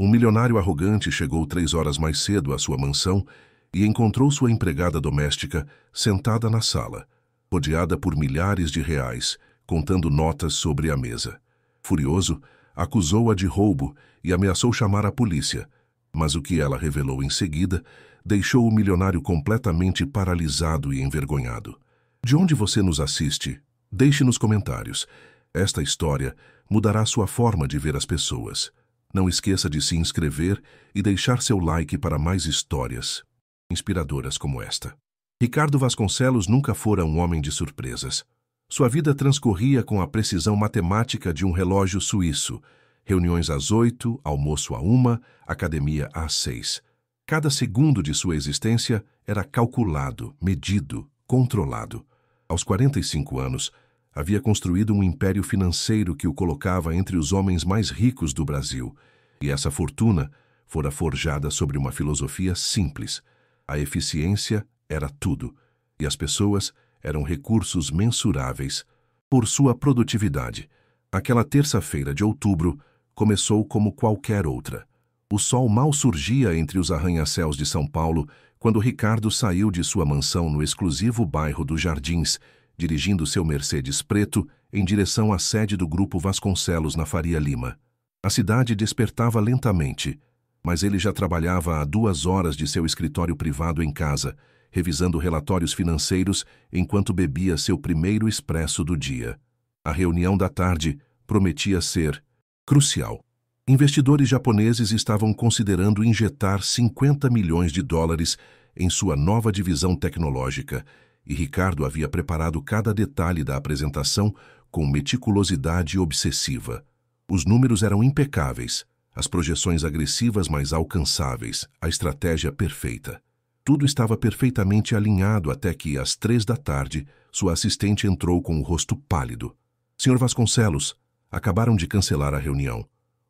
Um milionário arrogante chegou 3 horas mais cedo à sua mansão e encontrou sua empregada doméstica sentada na sala, rodeada por milhares de reais, contando notas sobre a mesa. Furioso, acusou-a de roubo e ameaçou chamar a polícia, mas o que ela revelou em seguida deixou o milionário completamente paralisado e envergonhado. De onde você nos assiste? Deixe nos comentários. Esta história mudará sua forma de ver as pessoas. Não esqueça de se inscrever e deixar seu like para mais histórias inspiradoras como esta. Ricardo Vasconcelos nunca fora um homem de surpresas. Sua vida transcorria com a precisão matemática de um relógio suíço. Reuniões às 8, almoço à 1, academia às 6. Cada segundo de sua existência era calculado, medido, controlado. Aos 45 anos, havia construído um império financeiro que o colocava entre os homens mais ricos do Brasil. E essa fortuna fora forjada sobre uma filosofia simples. A eficiência era tudo, e as pessoas eram recursos mensuráveis por sua produtividade. Aquela terça-feira de outubro começou como qualquer outra. O sol mal surgia entre os arranha-céus de São Paulo quando Ricardo saiu de sua mansão no exclusivo bairro dos Jardins, dirigindo seu Mercedes preto em direção à sede do Grupo Vasconcelos na Faria Lima. A cidade despertava lentamente, mas ele já trabalhava a 2 horas de seu escritório privado em casa, revisando relatórios financeiros enquanto bebia seu primeiro expresso do dia. A reunião da tarde prometia ser crucial. Investidores japoneses estavam considerando injetar 50 milhões de dólares em sua nova divisão tecnológica, e Ricardo havia preparado cada detalhe da apresentação com meticulosidade obsessiva. Os números eram impecáveis, as projeções agressivas mas alcançáveis, a estratégia perfeita. Tudo estava perfeitamente alinhado até que, às 3 da tarde, sua assistente entrou com o rosto pálido. Sr. Vasconcelos, acabaram de cancelar a reunião.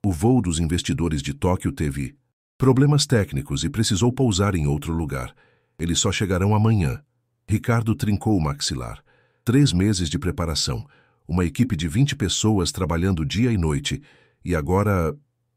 O voo dos investidores de Tóquio teve problemas técnicos e precisou pousar em outro lugar. Eles só chegarão amanhã. Ricardo trincou o maxilar. 3 meses de preparação, uma equipe de 20 pessoas trabalhando dia e noite, e agora,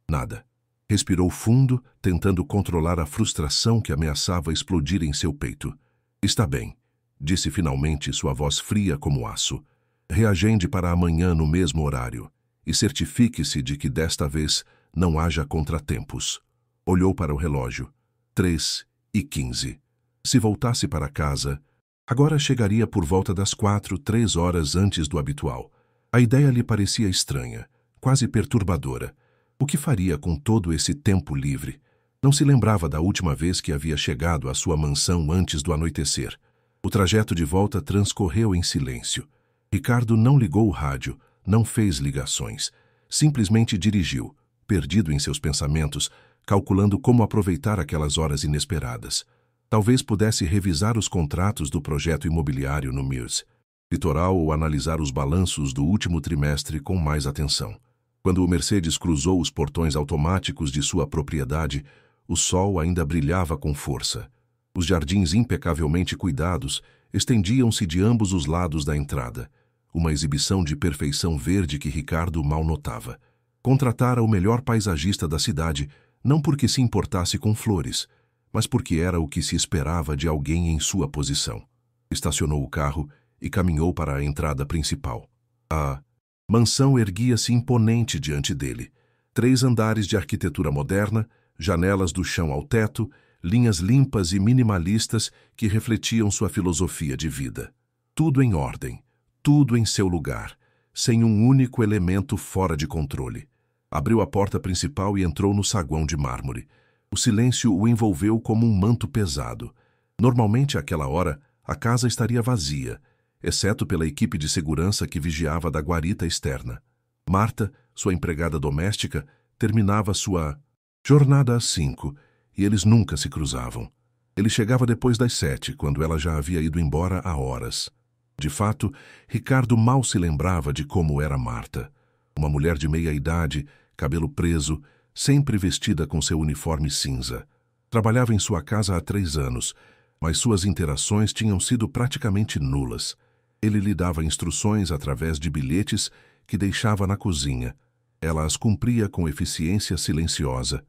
nada. Respirou fundo, tentando controlar a frustração que ameaçava explodir em seu peito. Está bem, disse finalmente sua voz fria como aço. Reagende para amanhã no mesmo horário, e certifique-se de que desta vez não haja contratempos. Olhou para o relógio. 3h15. Se voltasse para casa, agora chegaria por volta das 4, 3 horas antes do habitual. A ideia lhe parecia estranha, quase perturbadora. O que faria com todo esse tempo livre? Não se lembrava da última vez que havia chegado à sua mansão antes do anoitecer. O trajeto de volta transcorreu em silêncio. Ricardo não ligou o rádio, não fez ligações. Simplesmente dirigiu, perdido em seus pensamentos, calculando como aproveitar aquelas horas inesperadas. Talvez pudesse revisar os contratos do projeto imobiliário no Mears Litoral ou analisar os balanços do último trimestre com mais atenção. Quando o Mercedes cruzou os portões automáticos de sua propriedade, o sol ainda brilhava com força. Os jardins impecavelmente cuidados estendiam-se de ambos os lados da entrada, uma exibição de perfeição verde que Ricardo mal notava. Contratara o melhor paisagista da cidade, não porque se importasse com flores, mas porque era o que se esperava de alguém em sua posição. Estacionou o carro e caminhou para a entrada principal. A mansão erguia-se imponente diante dele. 3 andares de arquitetura moderna, janelas do chão ao teto, linhas limpas e minimalistas que refletiam sua filosofia de vida. Tudo em ordem, tudo em seu lugar, sem um único elemento fora de controle. Abriu a porta principal e entrou no saguão de mármore. O silêncio o envolveu como um manto pesado. Normalmente, àquela hora, a casa estaria vazia, exceto pela equipe de segurança que vigiava da guarita externa. Marta, sua empregada doméstica, terminava sua jornada às 5, e eles nunca se cruzavam. Ele chegava depois das 7, quando ela já havia ido embora há horas. De fato, Ricardo mal se lembrava de como era Marta. Uma mulher de meia-idade, cabelo preso, sempre vestida com seu uniforme cinza. Trabalhava em sua casa há 3 anos, mas suas interações tinham sido praticamente nulas. Ele lhe dava instruções através de bilhetes que deixava na cozinha. Ela as cumpria com eficiência silenciosa.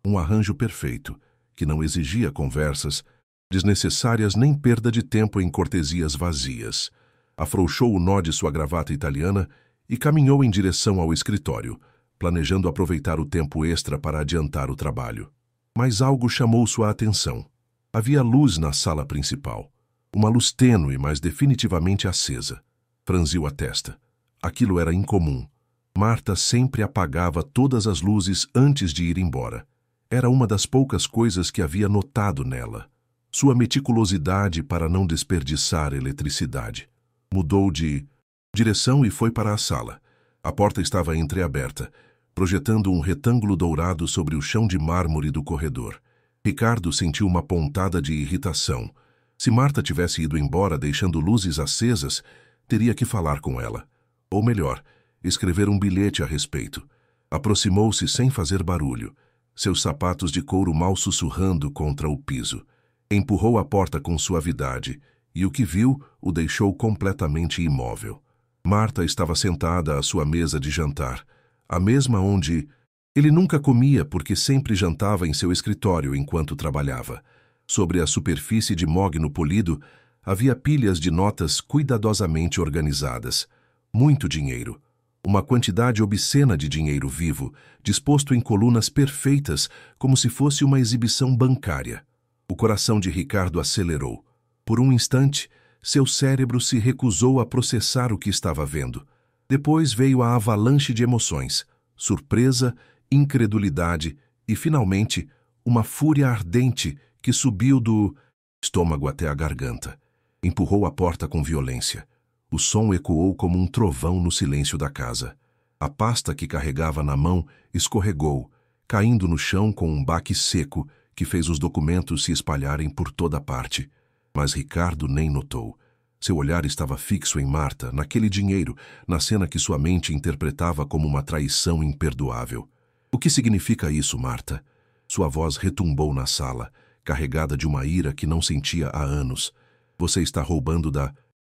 um arranjo perfeito, que não exigia conversas desnecessárias nem perda de tempo em cortesias vazias. Afrouxou o nó de sua gravata italiana e caminhou em direção ao escritório, planejando aproveitar o tempo extra para adiantar o trabalho. Mas algo chamou sua atenção. Havia luz na sala principal. Uma luz tênue, mas definitivamente acesa. Franziu a testa. Aquilo era incomum. Marta sempre apagava todas as luzes antes de ir embora. Era uma das poucas coisas que havia notado nela. Sua meticulosidade para não desperdiçar eletricidade. Mudou de direção e foi para a sala. A porta estava entreaberta, projetando um retângulo dourado sobre o chão de mármore do corredor. Ricardo sentiu uma pontada de irritação. Se Marta tivesse ido embora deixando luzes acesas, teria que falar com ela. Ou melhor, escrever um bilhete a respeito. Aproximou-se sem fazer barulho, seus sapatos de couro mal sussurrando contra o piso. Empurrou a porta com suavidade, e o que viu o deixou completamente imóvel. Marta estava sentada à sua mesa de jantar, a mesma onde ele nunca comia porque sempre jantava em seu escritório enquanto trabalhava. Sobre a superfície de mogno polido havia pilhas de notas cuidadosamente organizadas. Muito dinheiro. Uma quantidade obscena de dinheiro vivo, disposto em colunas perfeitas, como se fosse uma exibição bancária. O coração de Ricardo acelerou. Por um instante, seu cérebro se recusou a processar o que estava vendo. Depois veio a avalanche de emoções, surpresa, incredulidade e, finalmente, uma fúria ardente que subiu do estômago até a garganta. Empurrou a porta com violência. O som ecoou como um trovão no silêncio da casa. A pasta que carregava na mão escorregou, caindo no chão com um baque seco que fez os documentos se espalharem por toda parte. Mas Ricardo nem notou. Seu olhar estava fixo em Marta, naquele dinheiro, na cena que sua mente interpretava como uma traição imperdoável. O que significa isso, Marta? Sua voz retumbou na sala, carregada de uma ira que não sentia há anos. Você está roubando da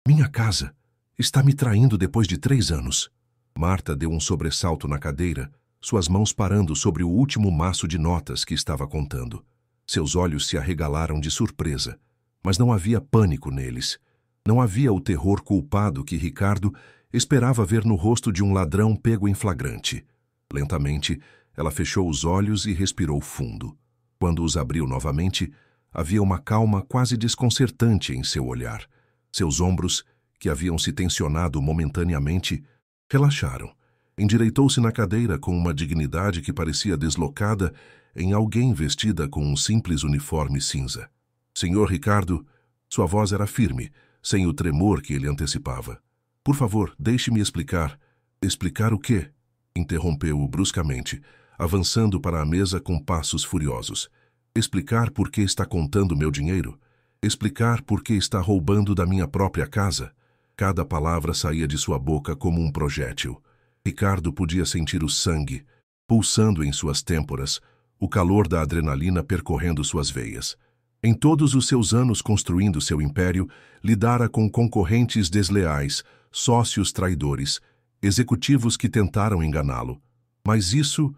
minha casa. Está me traindo depois de 3 anos. Marta deu um sobressalto na cadeira, suas mãos parando sobre o último maço de notas que estava contando. Seus olhos se arregalaram de surpresa, mas não havia pânico neles. Não havia o terror culpado que Ricardo esperava ver no rosto de um ladrão pego em flagrante. Lentamente, ela fechou os olhos e respirou fundo. Quando os abriu novamente, havia uma calma quase desconcertante em seu olhar. Seus ombros, que haviam se tensionado momentaneamente, relaxaram. Endireitou-se na cadeira com uma dignidade que parecia deslocada em alguém vestida com um simples uniforme cinza. Senhor Ricardo, sua voz era firme, sem o tremor que ele antecipava. Por favor, deixe-me explicar. Explicar o quê? Interrompeu-o bruscamente, avançando para a mesa com passos furiosos. Explicar por que está contando meu dinheiro? Explicar por que está roubando da minha própria casa? Cada palavra saía de sua boca como um projétil. Ricardo podia sentir o sangue pulsando em suas têmporas, o calor da adrenalina percorrendo suas veias. Em todos os seus anos construindo seu império, lidara com concorrentes desleais, sócios traidores, executivos que tentaram enganá-lo. Mas isso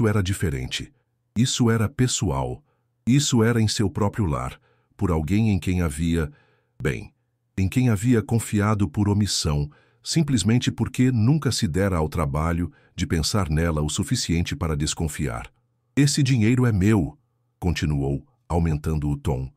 era diferente. Isso era pessoal. Isso era em seu próprio lar, por alguém em quem havia, em quem havia confiado por omissão, simplesmente porque nunca se dera ao trabalho de pensar nela o suficiente para desconfiar. Esse dinheiro é meu, continuou, aumentando o tom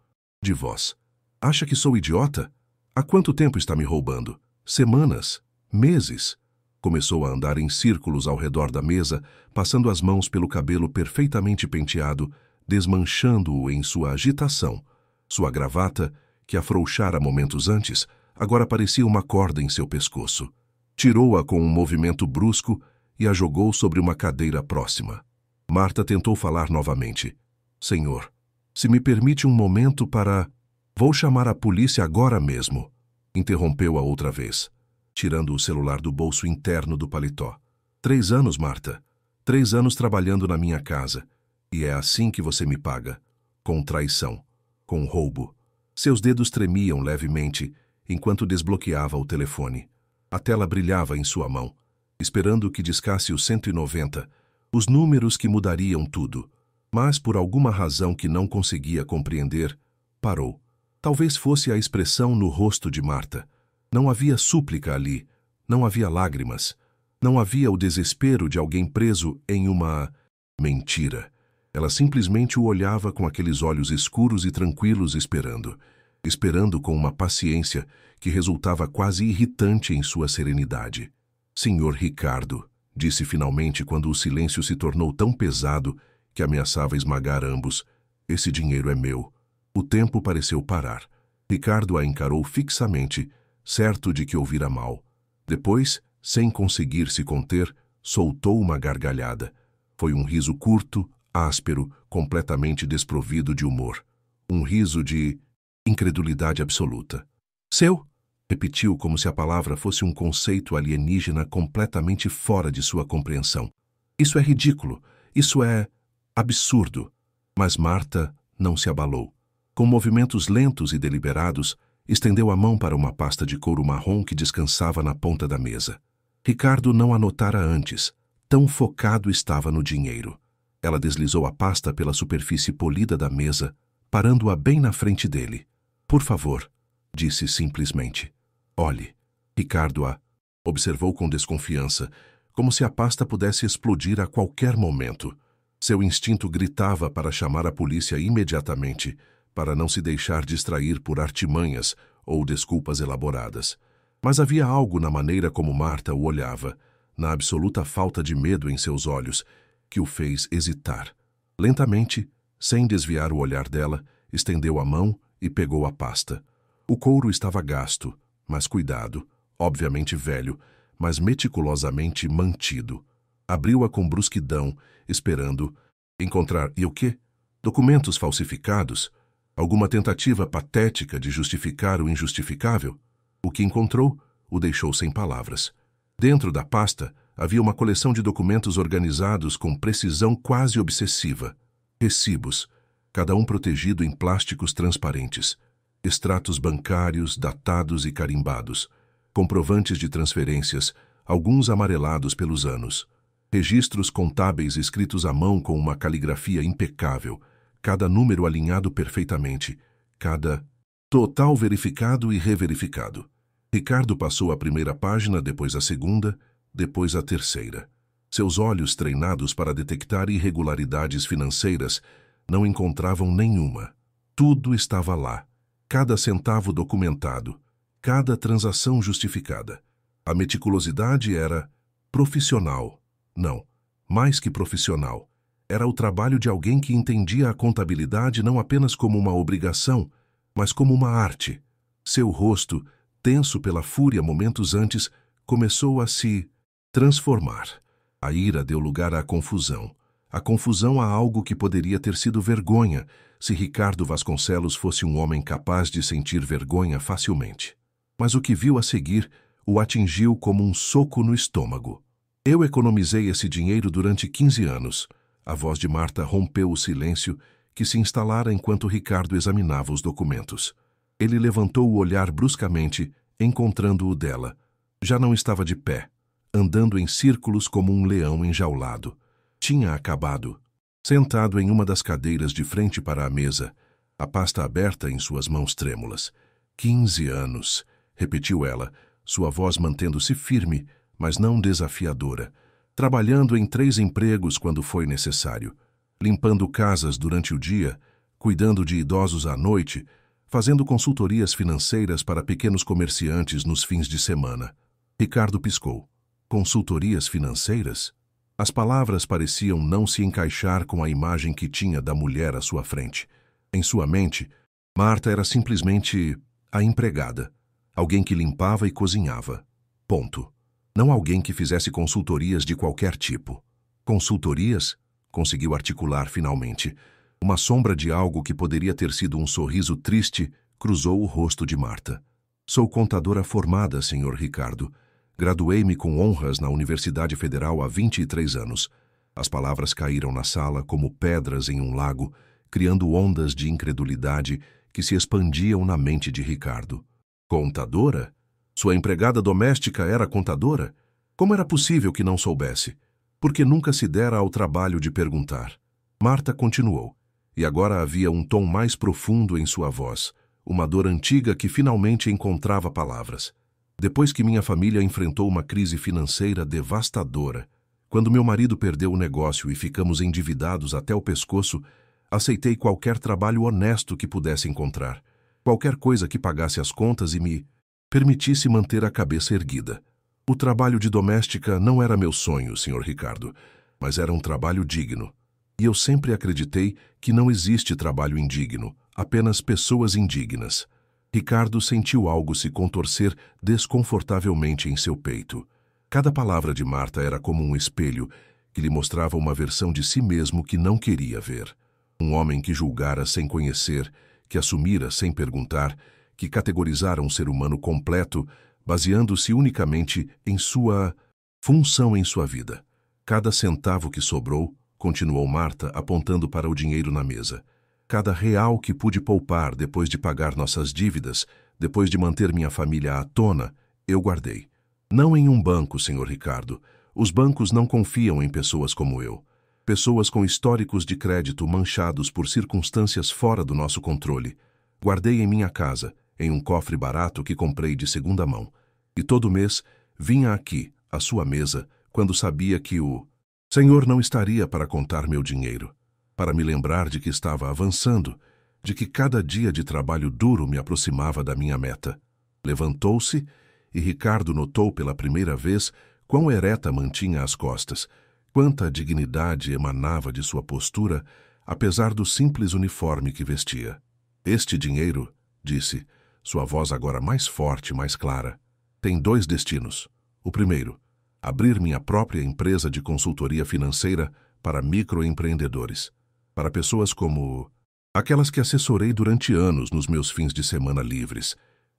de voz. Acha que sou idiota? Há quanto tempo está me roubando? Semanas? Meses? Começou a andar em círculos ao redor da mesa, passando as mãos pelo cabelo perfeitamente penteado, desmanchando-o em sua agitação. Sua gravata, que afrouxara momentos antes, agora parecia uma corda em seu pescoço. Tirou-a com um movimento brusco e a jogou sobre uma cadeira próxima. Marta tentou falar novamente. Senhor, se me permite um momento para... Vou chamar a polícia agora mesmo, interrompeu-a outra vez, tirando o celular do bolso interno do paletó. 3 anos, Marta. 3 anos trabalhando na minha casa. E é assim que você me paga. Com traição. Com roubo. Seus dedos tremiam levemente enquanto desbloqueava o telefone. A tela brilhava em sua mão, esperando que discasse o 190, os números que mudariam tudo. Mas, por alguma razão que não conseguia compreender, parou. Talvez fosse a expressão no rosto de Marta. Não havia súplica ali, não havia lágrimas, não havia o desespero de alguém preso em uma mentira. Ela simplesmente o olhava com aqueles olhos escuros e tranquilos esperando com uma paciência que resultava quase irritante em sua serenidade. Senhor Ricardo, disse finalmente quando o silêncio se tornou tão pesado que ameaçava esmagar ambos, esse dinheiro é meu. O tempo pareceu parar. Ricardo a encarou fixamente, certo de que ouvira mal. Depois, sem conseguir se conter, soltou uma gargalhada. Foi um riso curto, áspero, completamente desprovido de humor. Um riso de incredulidade absoluta. Seu? Repetiu como se a palavra fosse um conceito alienígena completamente fora de sua compreensão. Isso é ridículo. Isso é absurdo. Mas Marta não se abalou. Com movimentos lentos e deliberados, estendeu a mão para uma pasta de couro marrom que descansava na ponta da mesa. Ricardo não a notara antes. Tão focado estava no dinheiro. Ela deslizou a pasta pela superfície polida da mesa, parando-a bem na frente dele. Por favor, disse simplesmente. Olhe. Ricardo a observou com desconfiança, como se a pasta pudesse explodir a qualquer momento. Seu instinto gritava para chamar a polícia imediatamente, para não se deixar distrair por artimanhas ou desculpas elaboradas. Mas havia algo na maneira como Marta o olhava, na absoluta falta de medo em seus olhos, que o fez hesitar. Lentamente, sem desviar o olhar dela, estendeu a mão e pegou a pasta. O couro estava gasto, mas cuidado, obviamente velho, mas meticulosamente mantido. Abriu-a com brusquidão, esperando encontrar e o quê? Documentos falsificados? Alguma tentativa patética de justificar o injustificável? O que encontrou o deixou sem palavras. Dentro da pasta havia uma coleção de documentos organizados com precisão quase obsessiva. Recibos, cada um protegido em plásticos transparentes. Extratos bancários, datados e carimbados. Comprovantes de transferências, alguns amarelados pelos anos. Registros contábeis escritos à mão com uma caligrafia impecável, cada número alinhado perfeitamente, cada total verificado e reverificado. Ricardo passou a primeira página, depois a segunda, depois a terceira. Seus olhos, treinados para detectar irregularidades financeiras, não encontravam nenhuma. Tudo estava lá, cada centavo documentado, cada transação justificada. A meticulosidade era profissional. Não, mais que profissional. Era o trabalho de alguém que entendia a contabilidade não apenas como uma obrigação, mas como uma arte. Seu rosto, tenso pela fúria momentos antes, começou a se transformar. A ira deu lugar à confusão. A confusão a algo que poderia ter sido vergonha, se Ricardo Vasconcelos fosse um homem capaz de sentir vergonha facilmente. Mas o que viu a seguir o atingiu como um soco no estômago. Eu economizei esse dinheiro durante 15 anos. A voz de Marta rompeu o silêncio que se instalara enquanto Ricardo examinava os documentos. Ele levantou o olhar bruscamente, encontrando o dela. Já não estava de pé, andando em círculos como um leão enjaulado. Tinha acabado. Sentado em uma das cadeiras de frente para a mesa, a pasta aberta em suas mãos trêmulas. 15 anos, repetiu ela, sua voz mantendo-se firme, mas não desafiadora, trabalhando em 3 empregos quando foi necessário, limpando casas durante o dia, cuidando de idosos à noite, fazendo consultorias financeiras para pequenos comerciantes nos fins de semana. Ricardo piscou. Consultorias financeiras? As palavras pareciam não se encaixar com a imagem que tinha da mulher à sua frente. Em sua mente, Marta era simplesmente a empregada, alguém que limpava e cozinhava. Ponto. Não alguém que fizesse consultorias de qualquer tipo. Consultorias? Conseguiu articular finalmente. Uma sombra de algo que poderia ter sido um sorriso triste cruzou o rosto de Marta. Sou contadora formada, Sr. Ricardo. Graduei-me com honras na Universidade Federal há 23 anos. As palavras caíram na sala como pedras em um lago, criando ondas de incredulidade que se expandiam na mente de Ricardo. Contadora? Sua empregada doméstica era contadora? Como era possível que não soubesse? Porque nunca se dera ao trabalho de perguntar. Marta continuou, e agora havia um tom mais profundo em sua voz, uma dor antiga que finalmente encontrava palavras. Depois que minha família enfrentou uma crise financeira devastadora, quando meu marido perdeu o negócio e ficamos endividados até o pescoço, aceitei qualquer trabalho honesto que pudesse encontrar, qualquer coisa que pagasse as contas e me permitisse manter a cabeça erguida. O trabalho de doméstica não era meu sonho, Sr. Ricardo, mas era um trabalho digno. E eu sempre acreditei que não existe trabalho indigno, apenas pessoas indignas. Ricardo sentiu algo se contorcer desconfortavelmente em seu peito. Cada palavra de Marta era como um espelho que lhe mostrava uma versão de si mesmo que não queria ver. Um homem que julgara sem conhecer, que assumira sem perguntar, que categorizara um ser humano completo, baseando-se unicamente em sua função em sua vida. Cada centavo que sobrou, continuou Marta, apontando para o dinheiro na mesa. Cada real que pude poupar depois de pagar nossas dívidas, depois de manter minha família à tona, eu guardei. Não em um banco, Sr. Ricardo. Os bancos não confiam em pessoas como eu. Pessoas com históricos de crédito manchados por circunstâncias fora do nosso controle. Guardei em minha casa, em um cofre barato que comprei de segunda mão. E todo mês vinha aqui, à sua mesa, quando sabia que o Senhor não estaria para contar meu dinheiro, para me lembrar de que estava avançando, de que cada dia de trabalho duro me aproximava da minha meta. Levantou-se e Ricardo notou pela primeira vez quão ereta mantinha as costas, quanta dignidade emanava de sua postura, apesar do simples uniforme que vestia. Este dinheiro, disse, sua voz agora mais forte e mais clara, tem 2 destinos. O primeiro, abrir minha própria empresa de consultoria financeira para microempreendedores, para pessoas como aquelas que assessorei durante anos nos meus fins de semana livres,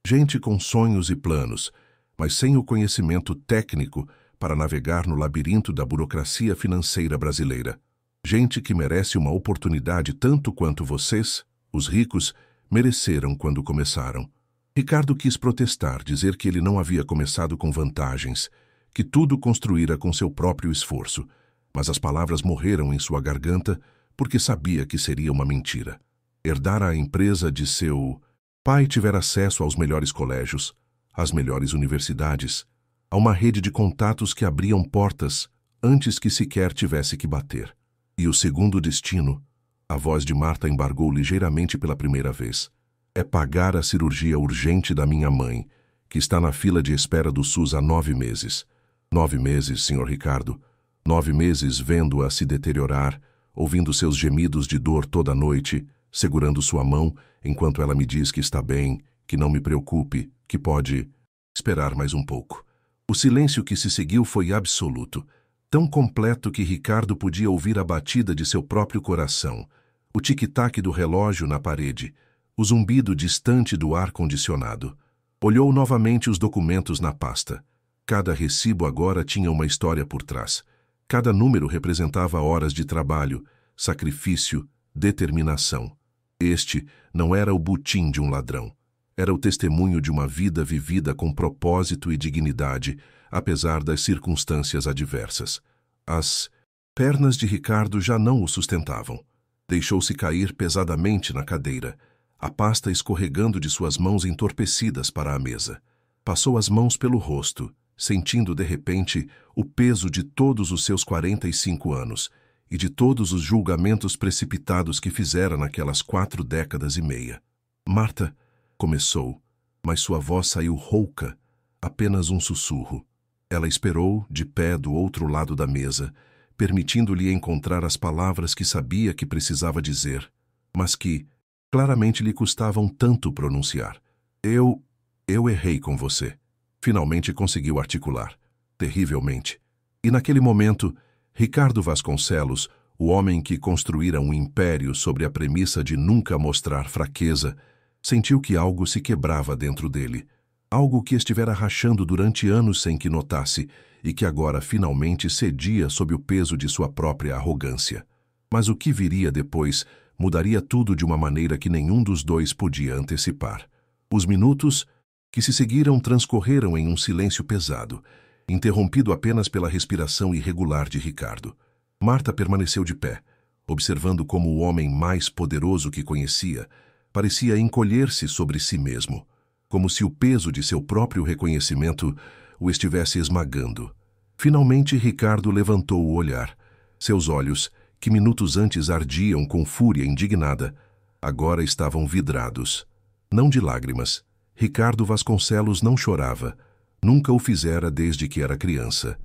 gente com sonhos e planos, mas sem o conhecimento técnico para navegar no labirinto da burocracia financeira brasileira. Gente que merece uma oportunidade tanto quanto vocês, os ricos, mereceram quando começaram. Ricardo quis protestar, dizer que ele não havia começado com vantagens, que tudo construíra com seu próprio esforço, mas as palavras morreram em sua garganta porque sabia que seria uma mentira. Herdara a empresa de seu pai, tivera acesso aos melhores colégios, às melhores universidades, a uma rede de contatos que abriam portas antes que sequer tivesse que bater. E o segundo destino, a voz de Marta embargou ligeiramente pela primeira vez, é pagar a cirurgia urgente da minha mãe, que está na fila de espera do SUS há 9 meses. 9 meses, Sr. Ricardo. 9 meses vendo-a se deteriorar, ouvindo seus gemidos de dor toda noite, segurando sua mão enquanto ela me diz que está bem, que não me preocupe, que pode esperar mais um pouco. O silêncio que se seguiu foi absoluto, tão completo que Ricardo podia ouvir a batida de seu próprio coração, o tic-tac do relógio na parede, o zumbido distante do ar-condicionado. Olhou novamente os documentos na pasta. Cada recibo agora tinha uma história por trás. Cada número representava horas de trabalho, sacrifício, determinação. Este não era o butim de um ladrão. Era o testemunho de uma vida vivida com propósito e dignidade, apesar das circunstâncias adversas. As pernas de Ricardo já não o sustentavam. Deixou-se cair pesadamente na cadeira, a pasta escorregando de suas mãos entorpecidas para a mesa. Passou as mãos pelo rosto, sentindo de repente o peso de todos os seus 45 anos e de todos os julgamentos precipitados que fizera naquelas 4 décadas e meia. Marta começou, mas sua voz saiu rouca, apenas um sussurro. Ela esperou, de pé do outro lado da mesa, permitindo-lhe encontrar as palavras que sabia que precisava dizer, mas que claramente lhe custavam tanto pronunciar. Eu errei com você. Finalmente conseguiu articular, terrivelmente. E naquele momento, Ricardo Vasconcelos, o homem que construíra um império sobre a premissa de nunca mostrar fraqueza, sentiu que algo se quebrava dentro dele, algo que estivera rachando durante anos sem que notasse e que agora finalmente cedia sob o peso de sua própria arrogância. Mas o que viria depois mudaria tudo de uma maneira que nenhum dos dois podia antecipar. Os minutos que se seguiram transcorreram em um silêncio pesado, interrompido apenas pela respiração irregular de Ricardo. Marta permaneceu de pé, observando como o homem mais poderoso que conhecia parecia encolher-se sobre si mesmo, como se o peso de seu próprio reconhecimento o estivesse esmagando. Finalmente, Ricardo levantou o olhar. Seus olhos, que minutos antes ardiam com fúria indignada, agora estavam vidrados. Não de lágrimas. Ricardo Vasconcelos não chorava. Nunca o fizera desde que era criança.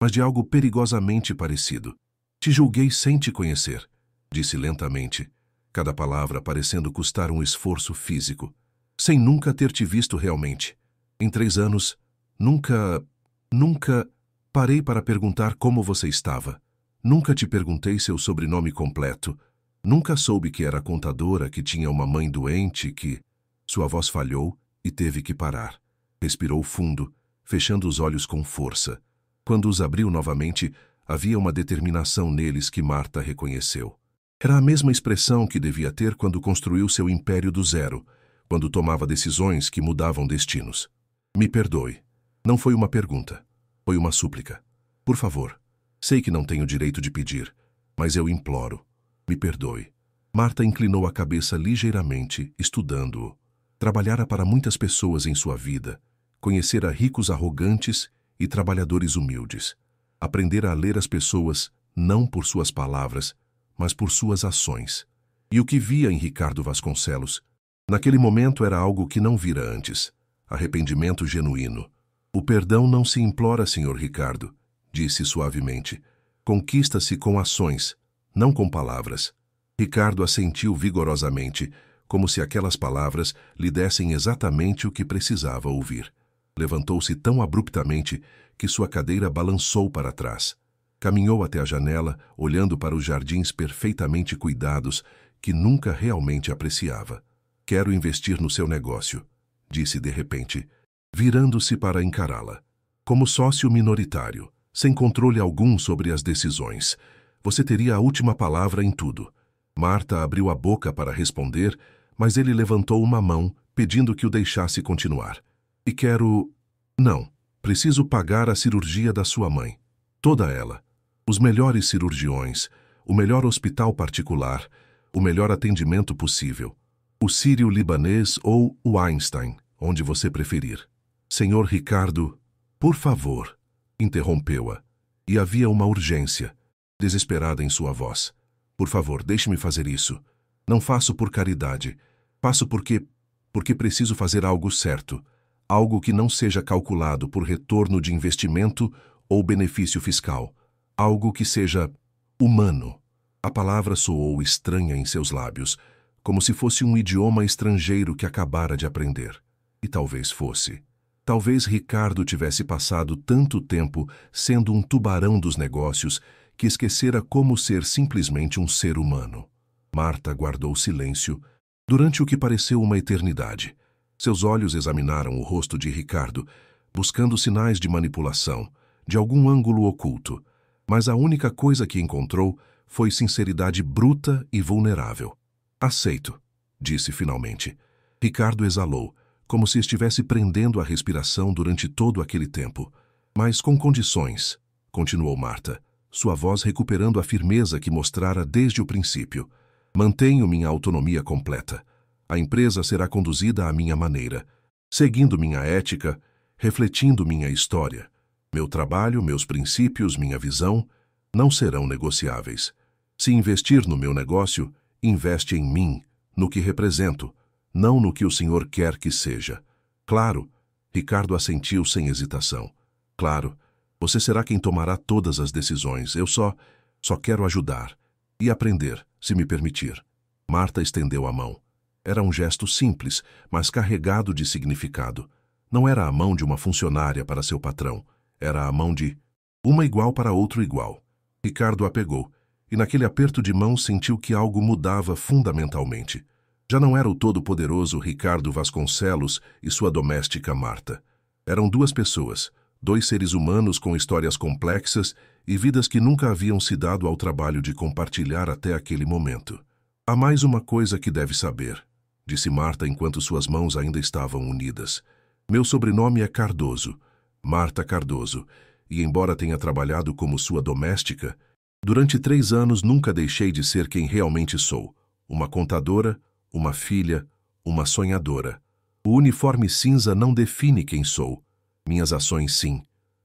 Mas de algo perigosamente parecido. Te julguei sem te conhecer, disse lentamente, cada palavra parecendo custar um esforço físico. Sem nunca ter te visto realmente. Em 3 anos, nunca parei para perguntar como você estava. Nunca te perguntei seu sobrenome completo. Nunca soube que era contadora, que tinha uma mãe doente, que... Sua voz falhou e teve que parar. Respirou fundo, fechando os olhos com força. Quando os abriu novamente, havia uma determinação neles que Marta reconheceu. Era a mesma expressão que devia ter quando construiu seu império do zero, quando tomava decisões que mudavam destinos. Me perdoe. Não foi uma pergunta. Foi uma súplica. Por favor. Sei que não tenho direito de pedir, mas eu imploro. Me perdoe. Marta inclinou a cabeça ligeiramente, estudando-o. Trabalhara para muitas pessoas em sua vida. Conhecera ricos arrogantes e trabalhadores humildes. Aprendera a ler as pessoas, não por suas palavras, mas por suas ações. E o que via em Ricardo Vasconcelos, naquele momento era algo que não vira antes. Arrependimento genuíno. O perdão não se implora, Sr. Ricardo, disse suavemente. Conquista-se com ações, não com palavras. Ricardo assentiu vigorosamente, como se aquelas palavras lhe dessem exatamente o que precisava ouvir. Levantou-se tão abruptamente que sua cadeira balançou para trás. Caminhou até a janela, olhando para os jardins perfeitamente cuidados que nunca realmente apreciava. Quero investir no seu negócio, disse de repente, virando-se para encará-la. Como sócio minoritário, sem controle algum sobre as decisões, você teria a última palavra em tudo. Marta abriu a boca para responder, mas ele levantou uma mão, pedindo que o deixasse continuar. E quero... Não. Preciso pagar a cirurgia da sua mãe. Toda ela. Os melhores cirurgiões, o melhor hospital particular, o melhor atendimento possível. O Sírio-Libanês ou o Einstein, onde você preferir. Senhor Ricardo, por favor, interrompeu-a. E havia uma urgência, desesperada em sua voz. Por favor, deixe-me fazer isso. Não faço por caridade. Faço porque preciso fazer algo certo. Algo que não seja calculado por retorno de investimento ou benefício fiscal. Algo que seja humano. A palavra soou estranha em seus lábios, como se fosse um idioma estrangeiro que acabara de aprender. E talvez fosse. Talvez Ricardo tivesse passado tanto tempo sendo um tubarão dos negócios que esquecera como ser simplesmente um ser humano. Marta guardou silêncio durante o que pareceu uma eternidade. Seus olhos examinaram o rosto de Ricardo, buscando sinais de manipulação, de algum ângulo oculto, mas a única coisa que encontrou foi sinceridade bruta e vulnerável. Aceito, disse finalmente. Ricardo exalou, como se estivesse prendendo a respiração durante todo aquele tempo. Mas com condições, continuou Marta, sua voz recuperando a firmeza que mostrara desde o princípio. Mantenho minha autonomia completa. A empresa será conduzida à minha maneira, seguindo minha ética, refletindo minha história. Meu trabalho, meus princípios, minha visão não serão negociáveis. Se investir no meu negócio, investe em mim, no que represento, não no que o senhor quer que seja. Claro, Ricardo assentiu sem hesitação. Claro, você será quem tomará todas as decisões. Eu só quero ajudar e aprender, se me permitir. Marta estendeu a mão. Era um gesto simples, mas carregado de significado. Não era a mão de uma funcionária para seu patrão. Era a mão de uma igual para outro igual. Ricardo a pegou, e naquele aperto de mão sentiu que algo mudava fundamentalmente. Já não era o todo-poderoso Ricardo Vasconcelos e sua doméstica Marta. Eram 2 pessoas, 2 seres humanos com histórias complexas e vidas que nunca haviam se dado ao trabalho de compartilhar até aquele momento. Há mais uma coisa que deve saber, disse Marta enquanto suas mãos ainda estavam unidas. Meu sobrenome é Cardoso, Marta Cardoso, e embora tenha trabalhado como sua doméstica, Durante 3 anos nunca deixei de ser quem realmente sou. Uma contadora, uma filha, uma sonhadora. O uniforme cinza não define quem sou. Minhas ações sim.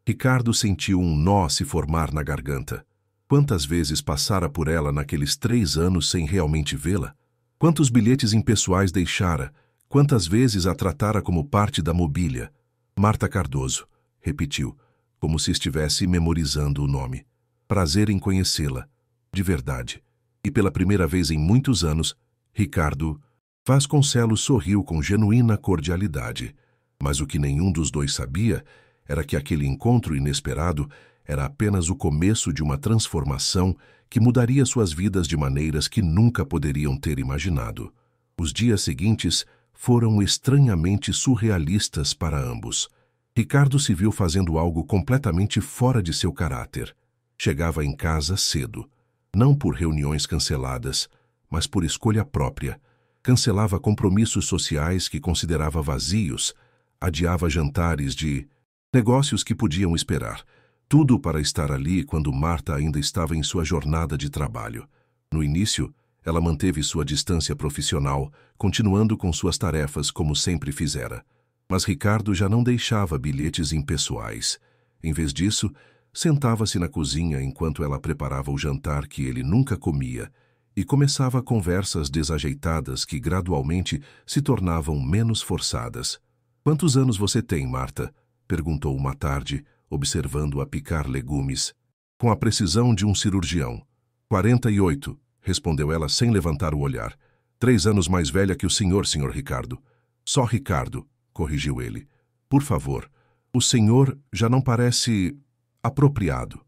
Ricardo sentiu um nó se formar na garganta. Quantas vezes passara por ela naqueles 3 anos sem realmente vê-la? Quantos bilhetes impessoais deixara? Quantas vezes a tratara como parte da mobília? Marta Cardoso, repetiu, como se estivesse memorizando o nome. Prazer em conhecê-la, de verdade. E pela primeira vez em muitos anos, Ricardo Vasconcelos sorriu com genuína cordialidade. Mas o que nenhum dos dois sabia era que aquele encontro inesperado era apenas o começo de uma transformação que mudaria suas vidas de maneiras que nunca poderiam ter imaginado. Os dias seguintes foram estranhamente surrealistas para ambos. Ricardo se viu fazendo algo completamente fora de seu caráter. Chegava em casa cedo, não por reuniões canceladas, mas por escolha própria. Cancelava compromissos sociais que considerava vazios, adiava jantares de negócios que podiam esperar, tudo para estar ali quando Marta ainda estava em sua jornada de trabalho. No início, ela manteve sua distância profissional, continuando com suas tarefas como sempre fizera. Mas Ricardo já não deixava bilhetes impessoais. Em vez disso, sentava-se na cozinha enquanto ela preparava o jantar que ele nunca comia e começava conversas desajeitadas que gradualmente se tornavam menos forçadas. "Quantos anos você tem, Marta?" perguntou uma tarde, observando-a picar legumes, com a precisão de um cirurgião. 48, respondeu ela sem levantar o olhar. 3 anos mais velha que o senhor, senhor Ricardo. Só Ricardo, corrigiu ele. Por favor, o senhor já não parece apropriado.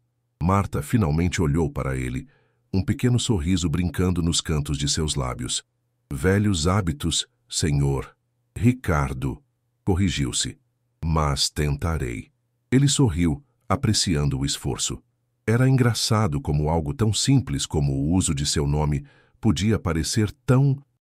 Marta finalmente olhou para ele, um pequeno sorriso brincando nos cantos de seus lábios. Velhos hábitos, senhor. Ricardo, corrigiu-se. Mas tentarei. Ele sorriu, apreciando o esforço. Era engraçado como algo tão simples como o uso de seu nome podia parecer tão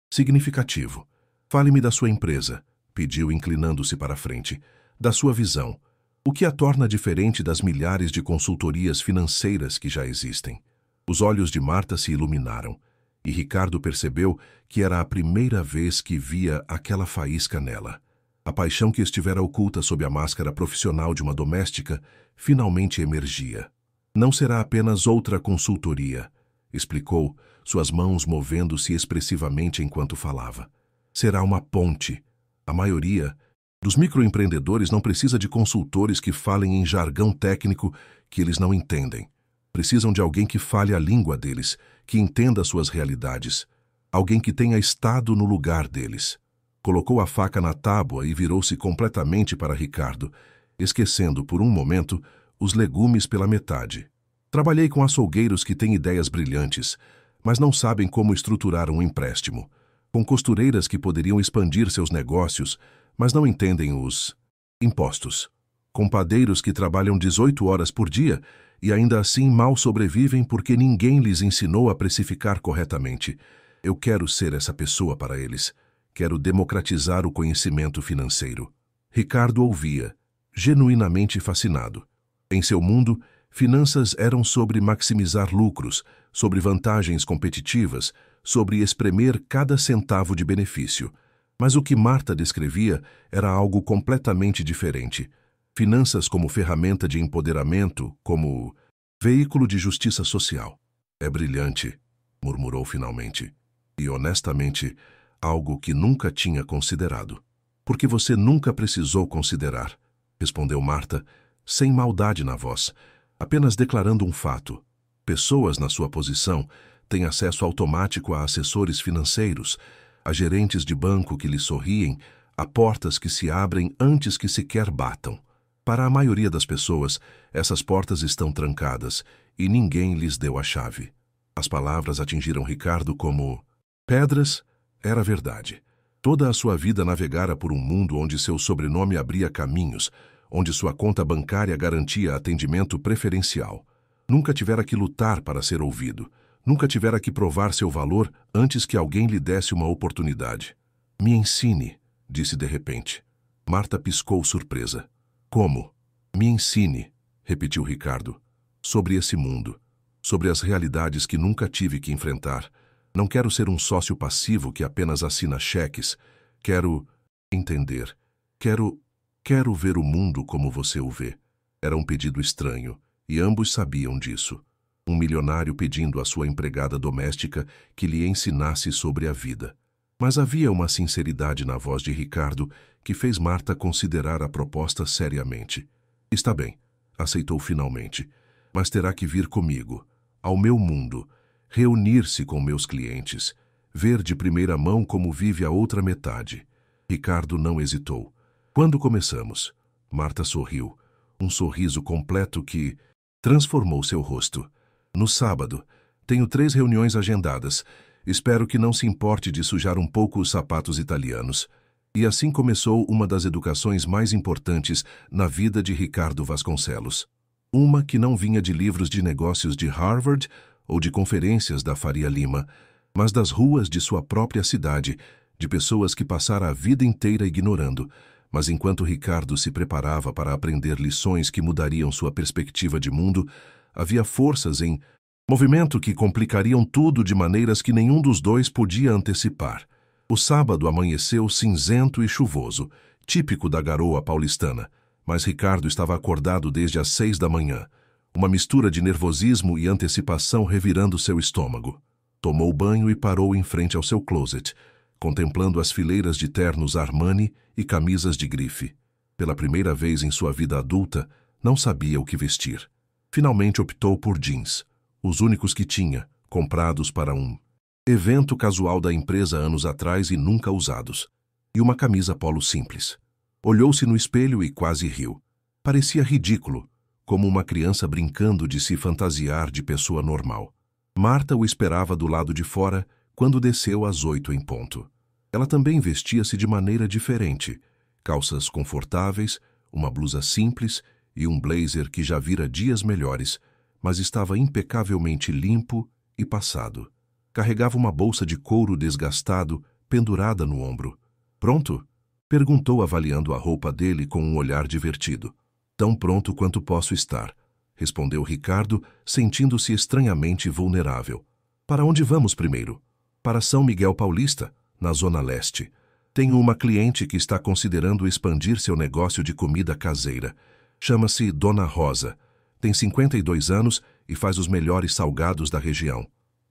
significativo. Fale-me da sua empresa, pediu inclinando-se para a frente. Da sua visão. O que a torna diferente das milhares de consultorias financeiras que já existem? Os olhos de Marta se iluminaram, e Ricardo percebeu que era a primeira vez que via aquela faísca nela. A paixão que estivera oculta sob a máscara profissional de uma doméstica finalmente emergia. Não será apenas outra consultoria, explicou, suas mãos movendo-se expressivamente enquanto falava. Será uma ponte. A maioria dos microempreendedores não precisa de consultores que falem em jargão técnico que eles não entendem. Precisam de alguém que fale a língua deles, que entenda suas realidades. Alguém que tenha estado no lugar deles. Colocou a faca na tábua e virou-se completamente para Ricardo, esquecendo por um momento os legumes pela metade. Trabalhei com açougueiros que têm ideias brilhantes, mas não sabem como estruturar um empréstimo. Com costureiras que poderiam expandir seus negócios, mas não entendem os impostos. Com padeiros que trabalham 18 horas por dia e ainda assim mal sobrevivem porque ninguém lhes ensinou a precificar corretamente. Eu quero ser essa pessoa para eles. Quero democratizar o conhecimento financeiro. Ricardo ouvia, genuinamente fascinado. Em seu mundo, finanças eram sobre maximizar lucros, sobre vantagens competitivas, sobre espremer cada centavo de benefício. Mas o que Marta descrevia era algo completamente diferente. Finanças como ferramenta de empoderamento, como veículo de justiça social. É brilhante, murmurou finalmente. E, honestamente, algo que nunca tinha considerado. Porque você nunca precisou considerar, respondeu Marta, sem maldade na voz, apenas declarando um fato. Pessoas na sua posição têm acesso automático a assessores financeiros, a gerentes de banco que lhe sorriem, a portas que se abrem antes que sequer batam. Para a maioria das pessoas, essas portas estão trancadas e ninguém lhes deu a chave. As palavras atingiram Ricardo como pedras. Era verdade. Toda a sua vida navegara por um mundo onde seu sobrenome abria caminhos, onde sua conta bancária garantia atendimento preferencial. Nunca tivera que lutar para ser ouvido. Nunca tivera que provar seu valor antes que alguém lhe desse uma oportunidade. Me ensine, disse de repente. Marta piscou surpresa. Como? Me ensine, repetiu Ricardo. Sobre esse mundo. sobre as realidades que nunca tive que enfrentar. Não quero ser um sócio passivo que apenas assina cheques. Quero entender. Quero ver o mundo como você o vê. Era um pedido estranho, e ambos sabiam disso. Um milionário pedindo à sua empregada doméstica que lhe ensinasse sobre a vida. Mas havia uma sinceridade na voz de Ricardo que fez Marta considerar a proposta seriamente. Está bem, aceitou finalmente, mas terá que vir comigo, ao meu mundo, reunir-se com meus clientes, ver de primeira mão como vive a outra metade. Ricardo não hesitou. Quando começamos? Marta sorriu, um sorriso completo que transformou seu rosto. No sábado, tenho 3 reuniões agendadas. Espero que não se importe de sujar um pouco os sapatos italianos. E assim começou uma das educações mais importantes na vida de Ricardo Vasconcelos. Uma que não vinha de livros de negócios de Harvard ou de conferências da Faria Lima, mas das ruas de sua própria cidade, de pessoas que passara a vida inteira ignorando. Mas enquanto Ricardo se preparava para aprender lições que mudariam sua perspectiva de mundo, havia forças em movimento que complicariam tudo de maneiras que nenhum dos dois podia antecipar. O sábado amanheceu cinzento e chuvoso, típico da garoa paulistana, mas Ricardo estava acordado desde as 6 da manhã, uma mistura de nervosismo e antecipação revirando seu estômago. Tomou banho e parou em frente ao seu closet, contemplando as fileiras de ternos Armani e camisas de grife. Pela primeira vez em sua vida adulta, não sabia o que vestir. Finalmente optou por jeans, os únicos que tinha, comprados para um evento casual da empresa anos atrás e nunca usados, e uma camisa polo simples. Olhou-se no espelho e quase riu. Parecia ridículo, como uma criança brincando de se fantasiar de pessoa normal. Marta o esperava do lado de fora quando desceu às 8 em ponto. Ela também vestia-se de maneira diferente, calças confortáveis, uma blusa simples e um blazer que já vira dias melhores, mas estava impecavelmente limpo e passado. Carregava uma bolsa de couro desgastado pendurada no ombro. Pronto? Perguntou avaliando a roupa dele com um olhar divertido. Tão pronto quanto posso estar, respondeu Ricardo, sentindo-se estranhamente vulnerável. Para onde vamos primeiro? Para São Miguel Paulista, na Zona Leste. Tenho uma cliente que está considerando expandir seu negócio de comida caseira. Chama-se Dona Rosa. Tem 52 anos e faz os melhores salgados da região.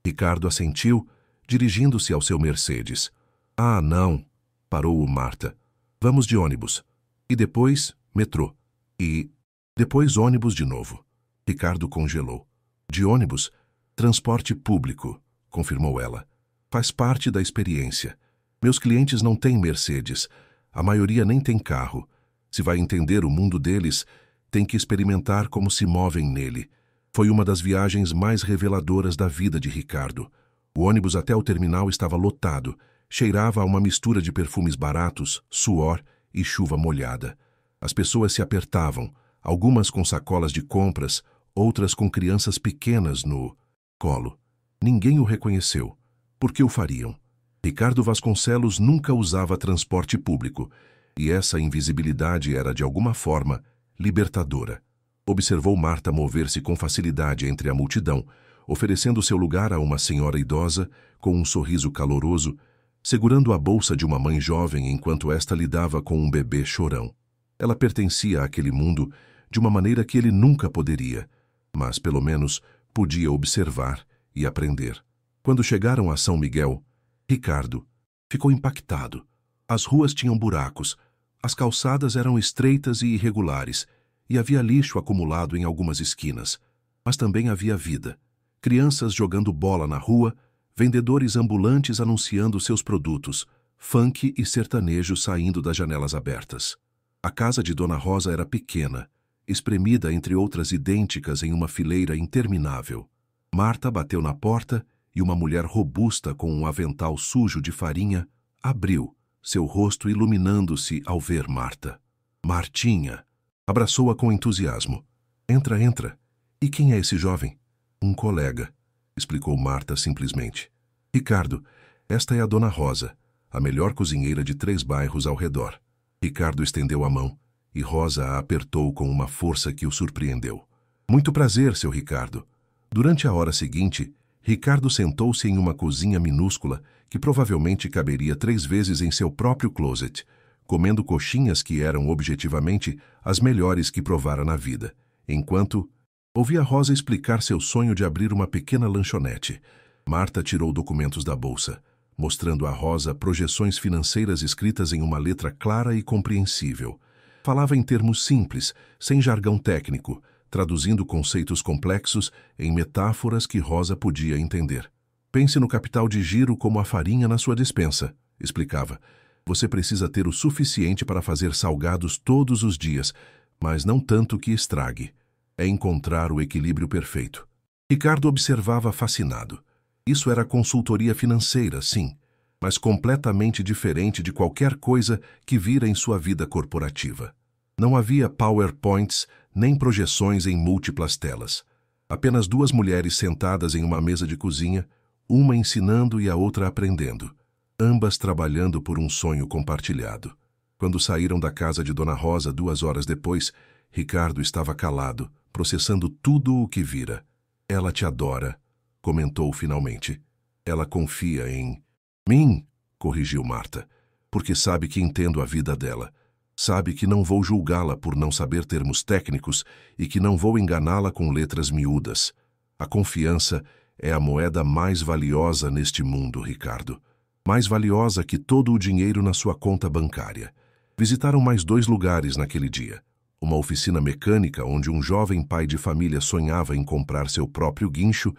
Ricardo assentiu, dirigindo-se ao seu Mercedes. Ah, não, parou-o Marta. Vamos de ônibus. E depois, metrô. E depois ônibus de novo. Ricardo congelou. De ônibus? Transporte público, confirmou ela. Faz parte da experiência. Meus clientes não têm Mercedes. A maioria nem tem carro. Se vai entender o mundo deles, tem que experimentar como se movem nele. Foi uma das viagens mais reveladoras da vida de Ricardo. O ônibus até o terminal estava lotado. Cheirava a uma mistura de perfumes baratos, suor e chuva molhada. As pessoas se apertavam, algumas com sacolas de compras, outras com crianças pequenas no colo. Ninguém o reconheceu. Por que o fariam? Ricardo Vasconcelos nunca usava transporte público, e essa invisibilidade era, de alguma forma, libertadora. Observou Marta mover-se com facilidade entre a multidão, oferecendo seu lugar a uma senhora idosa, com um sorriso caloroso, segurando a bolsa de uma mãe jovem enquanto esta lidava com um bebê chorão. Ela pertencia àquele mundo de uma maneira que ele nunca poderia, mas pelo menos podia observar e aprender. Quando chegaram a São Miguel, Ricardo ficou impactado. As ruas tinham buracos, as calçadas eram estreitas e irregulares, e havia lixo acumulado em algumas esquinas. Mas também havia vida. Crianças jogando bola na rua, vendedores ambulantes anunciando seus produtos, funk e sertanejo saindo das janelas abertas. A casa de Dona Rosa era pequena, espremida entre outras idênticas em uma fileira interminável. Marta bateu na porta e uma mulher robusta com um avental sujo de farinha abriu, seu rosto iluminando-se ao ver Marta. Martinha! Abraçou-a com entusiasmo. Entra, entra. E quem é esse jovem? Um colega, explicou Marta simplesmente. Ricardo, esta é a Dona Rosa, a melhor cozinheira de 3 bairros ao redor. Ricardo estendeu a mão e Rosa a apertou com uma força que o surpreendeu. Muito prazer, seu Ricardo. Durante a hora seguinte, Ricardo sentou-se em uma cozinha minúscula que provavelmente caberia 3 vezes em seu próprio closet, comendo coxinhas que eram objetivamente as melhores que provara na vida, enquanto ouvia Rosa explicar seu sonho de abrir uma pequena lanchonete. Marta tirou documentos da bolsa, mostrando a Rosa projeções financeiras escritas em uma letra clara e compreensível. Falava em termos simples, sem jargão técnico, traduzindo conceitos complexos em metáforas que Rosa podia entender. Pense no capital de giro como a farinha na sua despensa, explicava. Você precisa ter o suficiente para fazer salgados todos os dias, mas não tanto que estrague. É encontrar o equilíbrio perfeito. Ricardo observava fascinado. Isso era consultoria financeira, sim, mas completamente diferente de qualquer coisa que vira em sua vida corporativa. Não havia PowerPoints nem projeções em múltiplas telas. Apenas 2 mulheres sentadas em uma mesa de cozinha, uma ensinando e a outra aprendendo, ambas trabalhando por um sonho compartilhado. Quando saíram da casa de Dona Rosa 2 horas depois, Ricardo estava calado, processando tudo o que vira. Ela te adora, comentou finalmente. Ela confia em mim, corrigiu Marta, porque sabe que entendo a vida dela. Sabe que não vou julgá-la por não saber termos técnicos e que não vou enganá-la com letras miúdas. A confiança é a moeda mais valiosa neste mundo, Ricardo. Mais valiosa que todo o dinheiro na sua conta bancária. Visitaram mais 2 lugares naquele dia. Uma oficina mecânica onde um jovem pai de família sonhava em comprar seu próprio guincho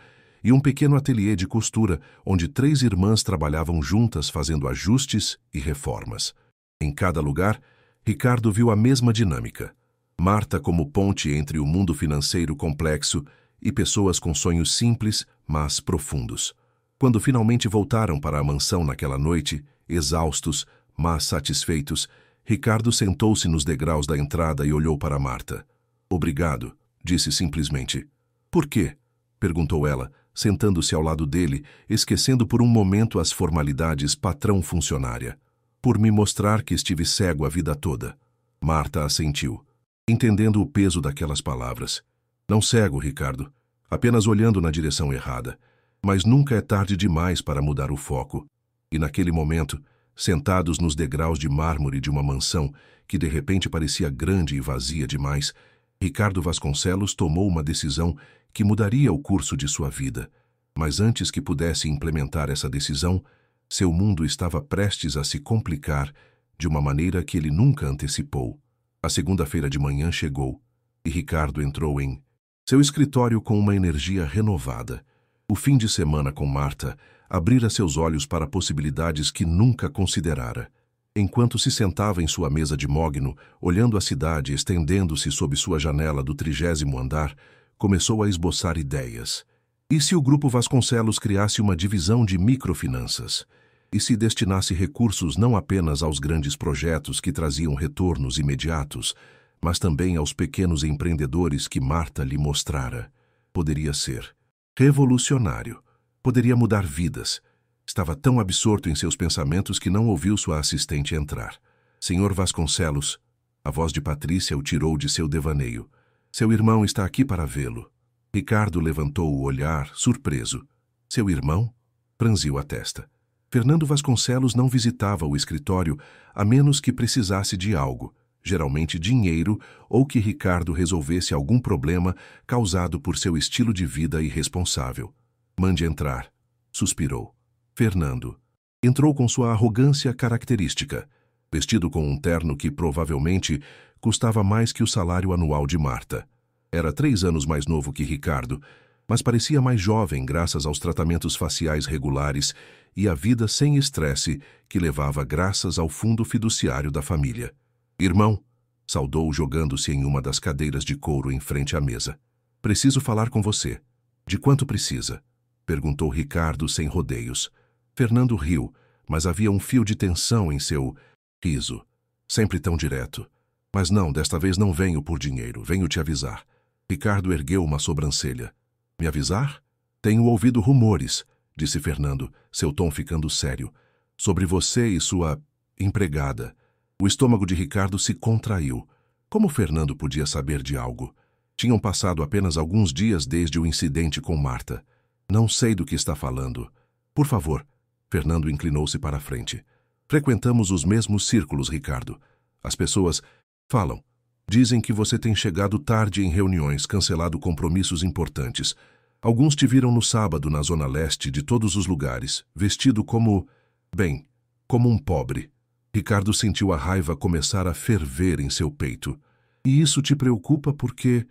e um pequeno ateliê de costura onde 3 irmãs trabalhavam juntas fazendo ajustes e reformas. Em cada lugar, Ricardo viu a mesma dinâmica. Marta como ponte entre o mundo financeiro complexo e pessoas com sonhos simples, mas profundos. Quando finalmente voltaram para a mansão naquela noite, exaustos, mas satisfeitos, Ricardo sentou-se nos degraus da entrada e olhou para Marta. Obrigado, disse simplesmente. Por quê? Perguntou ela, sentando-se ao lado dele, esquecendo por um momento as formalidades patrão-funcionária. Por me mostrar que estive cego a vida toda. Marta assentiu, entendendo o peso daquelas palavras. Não cego, Ricardo, apenas olhando na direção errada. Mas nunca é tarde demais para mudar o foco. E naquele momento, sentados nos degraus de mármore de uma mansão que de repente parecia grande e vazia demais, Ricardo Vasconcelos tomou uma decisão que mudaria o curso de sua vida. Mas antes que pudesse implementar essa decisão, seu mundo estava prestes a se complicar de uma maneira que ele nunca antecipou. A segunda-feira de manhã chegou e Ricardo entrou em seu escritório com uma energia renovada. O fim de semana com Marta abrira seus olhos para possibilidades que nunca considerara. Enquanto se sentava em sua mesa de mogno, olhando a cidade estendendo-se sob sua janela do 30º andar, começou a esboçar ideias. E se o Grupo Vasconcelos criasse uma divisão de microfinanças? E se destinasse recursos não apenas aos grandes projetos que traziam retornos imediatos, mas também aos pequenos empreendedores que Marta lhe mostrara? Poderia ser revolucionário. Poderia mudar vidas. Estava tão absorto em seus pensamentos que não ouviu sua assistente entrar. Senhor Vasconcelos, a voz de Patrícia o tirou de seu devaneio. Seu irmão está aqui para vê-lo. Ricardo levantou o olhar, surpreso. Seu irmão? Franziu a testa. Fernando Vasconcelos não visitava o escritório a menos que precisasse de algo, geralmente dinheiro, ou que Ricardo resolvesse algum problema causado por seu estilo de vida irresponsável. Mande entrar, suspirou. Fernando entrou com sua arrogância característica, vestido com um terno que provavelmente custava mais que o salário anual de Marta. Era 3 anos mais novo que Ricardo, mas parecia mais jovem graças aos tratamentos faciais regulares e à vida sem estresse que levava graças ao fundo fiduciário da família. Irmão, saudou jogando-se em uma das cadeiras de couro em frente à mesa. Preciso falar com você. De quanto precisa? Perguntou Ricardo sem rodeios. Fernando riu, mas havia um fio de tensão em seu riso. Sempre tão direto. Mas não, desta vez não venho por dinheiro, venho te avisar. Ricardo ergueu uma sobrancelha. Me avisar? Tenho ouvido rumores, disse Fernando, seu tom ficando sério, sobre você e sua empregada. O estômago de Ricardo se contraiu. Como Fernando podia saber de algo? Tinham passado apenas alguns dias desde o incidente com Marta. Não sei do que está falando. Por favor. Fernando inclinou-se para a frente. Frequentamos os mesmos círculos, Ricardo. As pessoas falam. Dizem que você tem chegado tarde em reuniões, cancelado compromissos importantes. Alguns te viram no sábado na zona leste de todos os lugares, vestido como... bem, como um pobre. Ricardo sentiu a raiva começar a ferver em seu peito. E isso te preocupa porque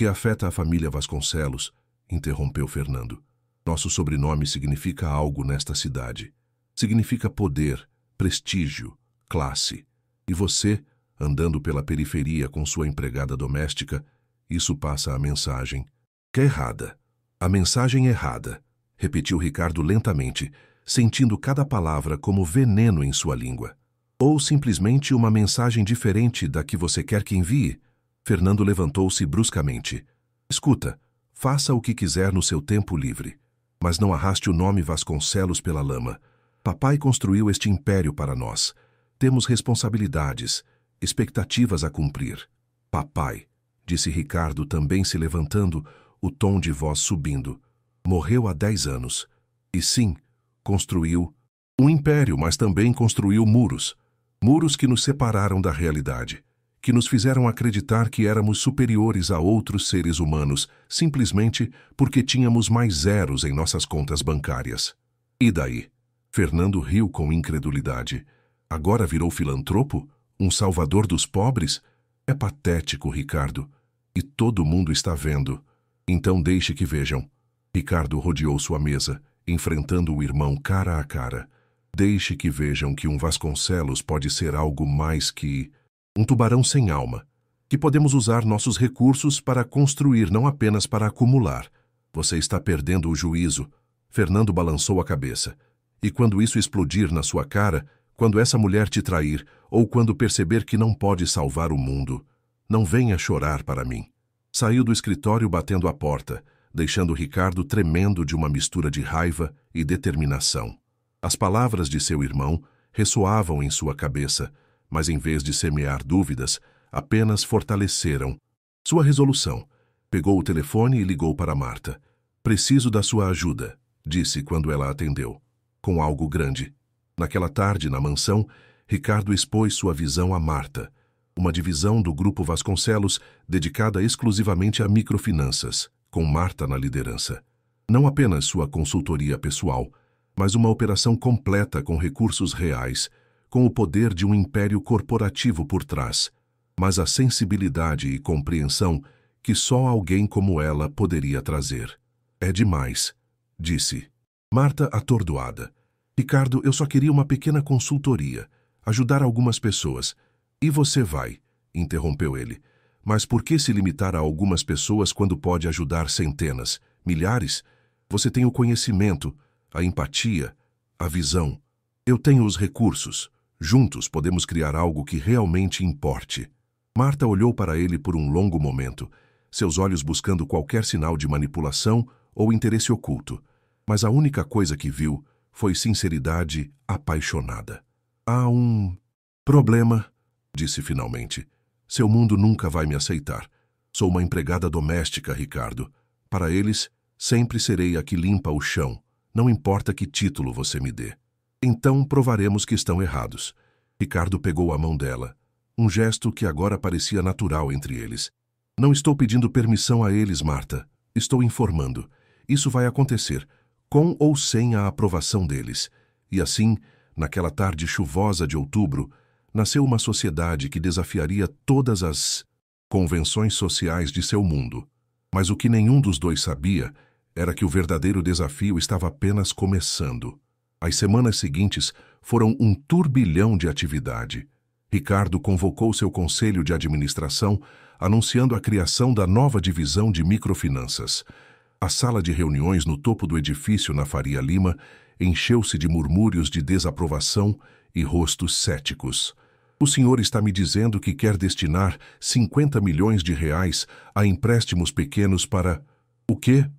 afeta a família Vasconcelos, interrompeu Fernando. Nosso sobrenome significa algo nesta cidade. Significa poder, prestígio, classe. E você, andando pela periferia com sua empregada doméstica, isso passa a mensagem que é errada. A mensagem errada, repetiu Ricardo lentamente, sentindo cada palavra como veneno em sua língua. Ou simplesmente uma mensagem diferente da que você quer que envie? Fernando levantou-se bruscamente. Escuta, faça o que quiser no seu tempo livre, mas não arraste o nome Vasconcelos pela lama. Papai construiu este império para nós. Temos responsabilidades, expectativas a cumprir. Papai, disse Ricardo também se levantando, o tom de voz subindo. Morreu há 10 anos. E sim, construiu um império, mas também construiu muros. Muros que nos separaram da realidade, que nos fizeram acreditar que éramos superiores a outros seres humanos, simplesmente porque tínhamos mais zeros em nossas contas bancárias. E daí? Fernando riu com incredulidade. Agora virou filantropo? Um salvador dos pobres? É patético, Ricardo. E todo mundo está vendo. Então deixe que vejam. Ricardo rodeou sua mesa, enfrentando o irmão cara a cara. Deixe que vejam que um Vasconcelos pode ser algo mais que um tubarão sem alma, que podemos usar nossos recursos para construir, não apenas para acumular. Você está perdendo o juízo. Fernando balançou a cabeça. E quando isso explodir na sua cara, quando essa mulher te trair, ou quando perceber que não pode salvar o mundo, não venha chorar para mim. Saiu do escritório batendo a porta, deixando Ricardo tremendo de uma mistura de raiva e determinação. As palavras de seu irmão ressoavam em sua cabeça, mas em vez de semear dúvidas, apenas fortaleceram sua resolução. Pegou o telefone e ligou para Marta. Preciso da sua ajuda, disse quando ela atendeu. Com algo grande. Naquela tarde, na mansão, Ricardo expôs sua visão a Marta, uma divisão do Grupo Vasconcelos dedicada exclusivamente a microfinanças, com Marta na liderança. Não apenas sua consultoria pessoal, mas uma operação completa com recursos reais, com o poder de um império corporativo por trás, mas a sensibilidade e compreensão que só alguém como ela poderia trazer. É demais, disse. Marta atordoada. Ricardo, eu só queria uma pequena consultoria, ajudar algumas pessoas. E você vai, interrompeu ele. Mas por que se limitar a algumas pessoas quando pode ajudar centenas, milhares? Você tem o conhecimento, a empatia, a visão. Eu tenho os recursos. Juntos podemos criar algo que realmente importe. Marta olhou para ele por um longo momento, seus olhos buscando qualquer sinal de manipulação ou interesse oculto. Mas a única coisa que viu foi sinceridade apaixonada. Há um problema, disse finalmente. Seu mundo nunca vai me aceitar. Sou uma empregada doméstica, Ricardo. Para eles, sempre serei a que limpa o chão. Não importa que título você me dê. Então provaremos que estão errados. Ricardo pegou a mão dela. Um gesto que agora parecia natural entre eles. Não estou pedindo permissão a eles, Marta. Estou informando. Isso vai acontecer, com ou sem a aprovação deles. E assim, naquela tarde chuvosa de outubro, nasceu uma sociedade que desafiaria todas as convenções sociais de seu mundo. Mas o que nenhum dos dois sabia era que o verdadeiro desafio estava apenas começando. As semanas seguintes foram um turbilhão de atividade. Ricardo convocou seu conselho de administração, anunciando a criação da nova divisão de microfinanças. A sala de reuniões no topo do edifício na Faria Lima encheu-se de murmúrios de desaprovação e rostos céticos. O senhor está me dizendo que quer destinar 50 milhões de reais a empréstimos pequenos para... o quê?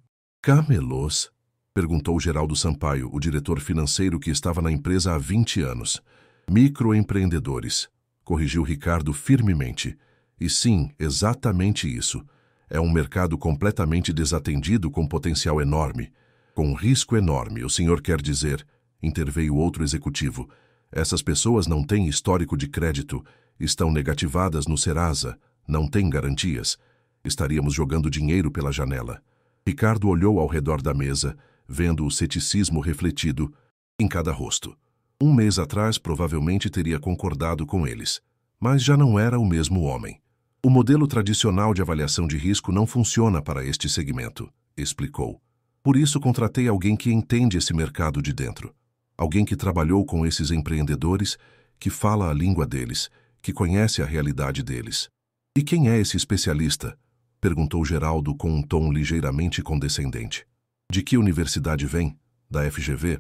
Camelôs? Perguntou Geraldo Sampaio, o diretor financeiro que estava na empresa há 20 anos. Microempreendedores, corrigiu Ricardo firmemente. E sim, exatamente isso. É um mercado completamente desatendido com potencial enorme. Com risco enorme, o senhor quer dizer, interveio outro executivo. Essas pessoas não têm histórico de crédito, estão negativadas no Serasa, não têm garantias. Estaríamos jogando dinheiro pela janela. Ricardo olhou ao redor da mesa, vendo o ceticismo refletido em cada rosto. Um mês atrás, provavelmente teria concordado com eles, mas já não era o mesmo homem. O modelo tradicional de avaliação de risco não funciona para este segmento, explicou. Por isso contratei alguém que entende esse mercado de dentro. Alguém que trabalhou com esses empreendedores, que fala a língua deles, que conhece a realidade deles. E quem é esse especialista? Perguntou Geraldo com um tom ligeiramente condescendente. De que universidade vem? Da FGV?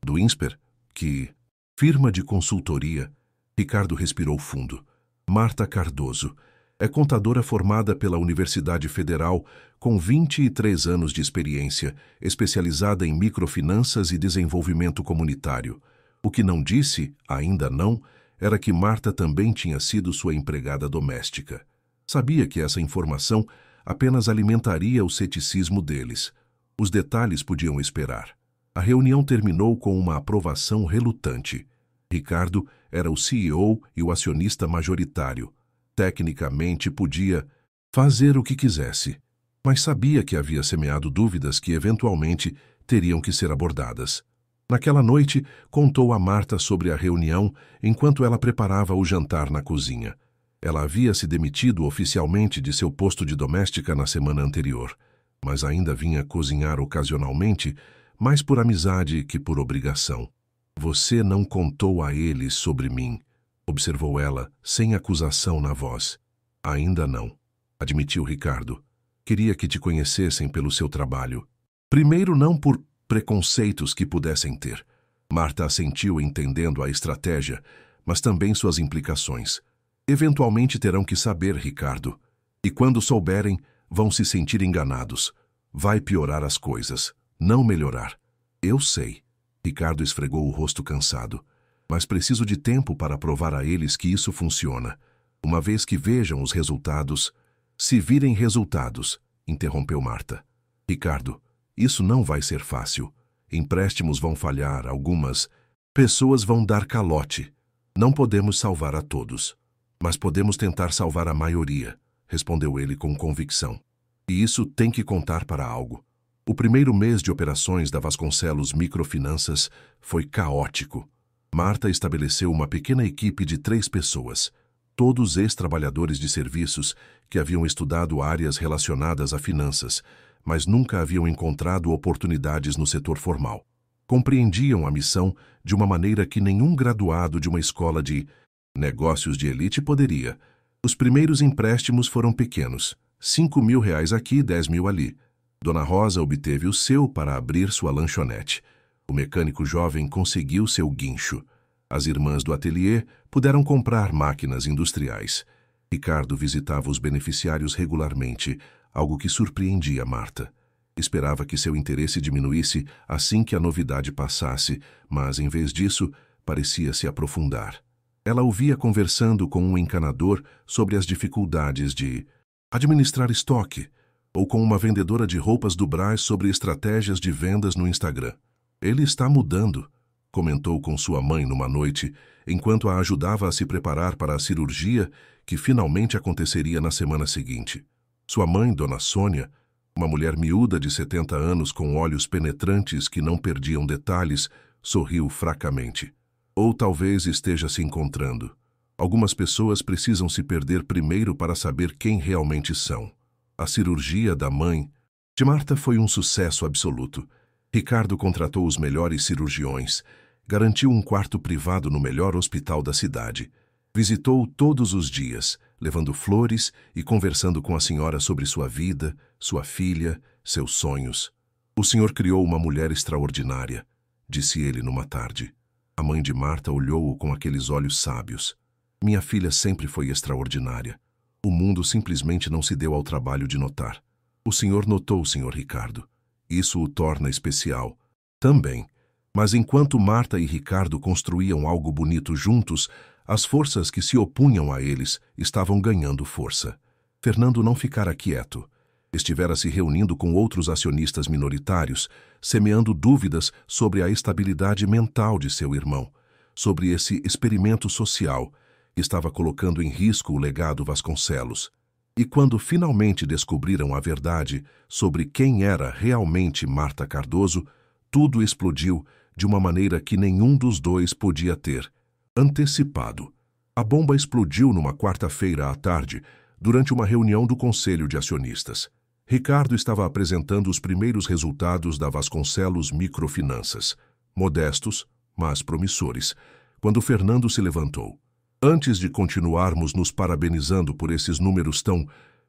Do INSPER? Que firma de consultoria? Ricardo respirou fundo. Marta Cardoso. É contadora formada pela Universidade Federal, com 23 anos de experiência, especializada em microfinanças e desenvolvimento comunitário. O que não disse, ainda não, era que Marta também tinha sido sua empregada doméstica. Sabia que essa informação apenas alimentaria o ceticismo deles. Os detalhes podiam esperar. A reunião terminou com uma aprovação relutante. Ricardo era o CEO e o acionista majoritário. Tecnicamente podia fazer o que quisesse, mas sabia que havia semeado dúvidas que eventualmente teriam que ser abordadas. Naquela noite, contou a Marta sobre a reunião enquanto ela preparava o jantar na cozinha. Ela havia se demitido oficialmente de seu posto de doméstica na semana anterior, mas ainda vinha cozinhar ocasionalmente, mais por amizade que por obrigação. Você não contou a ele sobre mim, observou ela, sem acusação na voz. Ainda não, admitiu Ricardo. Queria que te conhecessem pelo seu trabalho. Primeiro, não por preconceitos que pudessem ter. Marta assentiu entendendo a estratégia, mas também suas implicações. Eventualmente terão que saber, Ricardo. E quando souberem, vão se sentir enganados. Vai piorar as coisas, não melhorar. Eu sei. Ricardo esfregou o rosto cansado. Mas preciso de tempo para provar a eles que isso funciona. Uma vez que vejam os resultados... Se virem resultados, interrompeu Marta. Ricardo, isso não vai ser fácil. Empréstimos vão falhar, algumas pessoas vão dar calote. Não podemos salvar a todos. Mas podemos tentar salvar a maioria, respondeu ele com convicção. E isso tem que contar para algo. O primeiro mês de operações da Vasconcelos Microfinanças foi caótico. Marta estabeleceu uma pequena equipe de 3 pessoas, todos ex-trabalhadores de serviços que haviam estudado áreas relacionadas a finanças, mas nunca haviam encontrado oportunidades no setor formal. Compreendiam a missão de uma maneira que nenhum graduado de uma escola de negócios de elite poderia. Os primeiros empréstimos foram pequenos, R$5.000 aqui, R$10.000 ali. Dona Rosa obteve o seu para abrir sua lanchonete. O mecânico jovem conseguiu seu guincho. As irmãs do ateliê puderam comprar máquinas industriais. Ricardo visitava os beneficiários regularmente, algo que surpreendia Marta. Esperava que seu interesse diminuísse assim que a novidade passasse, mas, em vez disso, parecia se aprofundar. Ela o via conversando com um encanador sobre as dificuldades de administrar estoque, ou com uma vendedora de roupas do Brás sobre estratégias de vendas no Instagram. Ele está mudando, comentou com sua mãe numa noite, enquanto a ajudava a se preparar para a cirurgia que finalmente aconteceria na semana seguinte. Sua mãe, Dona Sônia, uma mulher miúda de 70 anos com olhos penetrantes que não perdiam detalhes, sorriu fracamente. Ou talvez esteja se encontrando. Algumas pessoas precisam se perder primeiro para saber quem realmente são. A cirurgia da mãe de Marta foi um sucesso absoluto. Ricardo contratou os melhores cirurgiões, garantiu um quarto privado no melhor hospital da cidade. Visitou todos os dias, levando flores e conversando com a senhora sobre sua vida, sua filha, seus sonhos. O senhor criou uma mulher extraordinária, disse ele numa tarde. A mãe de Marta olhou-o com aqueles olhos sábios. Minha filha sempre foi extraordinária. O mundo simplesmente não se deu ao trabalho de notar. O senhor notou, senhor Ricardo. Isso o torna especial. Também. Mas enquanto Marta e Ricardo construíam algo bonito juntos, as forças que se opunham a eles estavam ganhando força. Fernando não ficara quieto. Estivera se reunindo com outros acionistas minoritários, semeando dúvidas sobre a estabilidade mental de seu irmão, sobre esse experimento social que estava colocando em risco o legado Vasconcelos. E quando finalmente descobriram a verdade sobre quem era realmente Marta Cardoso, tudo explodiu de uma maneira que nenhum dos dois podia ter antecipado. A bomba explodiu numa quarta-feira à tarde, durante uma reunião do Conselho de Acionistas. Ricardo estava apresentando os primeiros resultados da Vasconcelos Microfinanças, modestos, mas promissores, quando Fernando se levantou. Antes de continuarmos nos parabenizando por esses números tão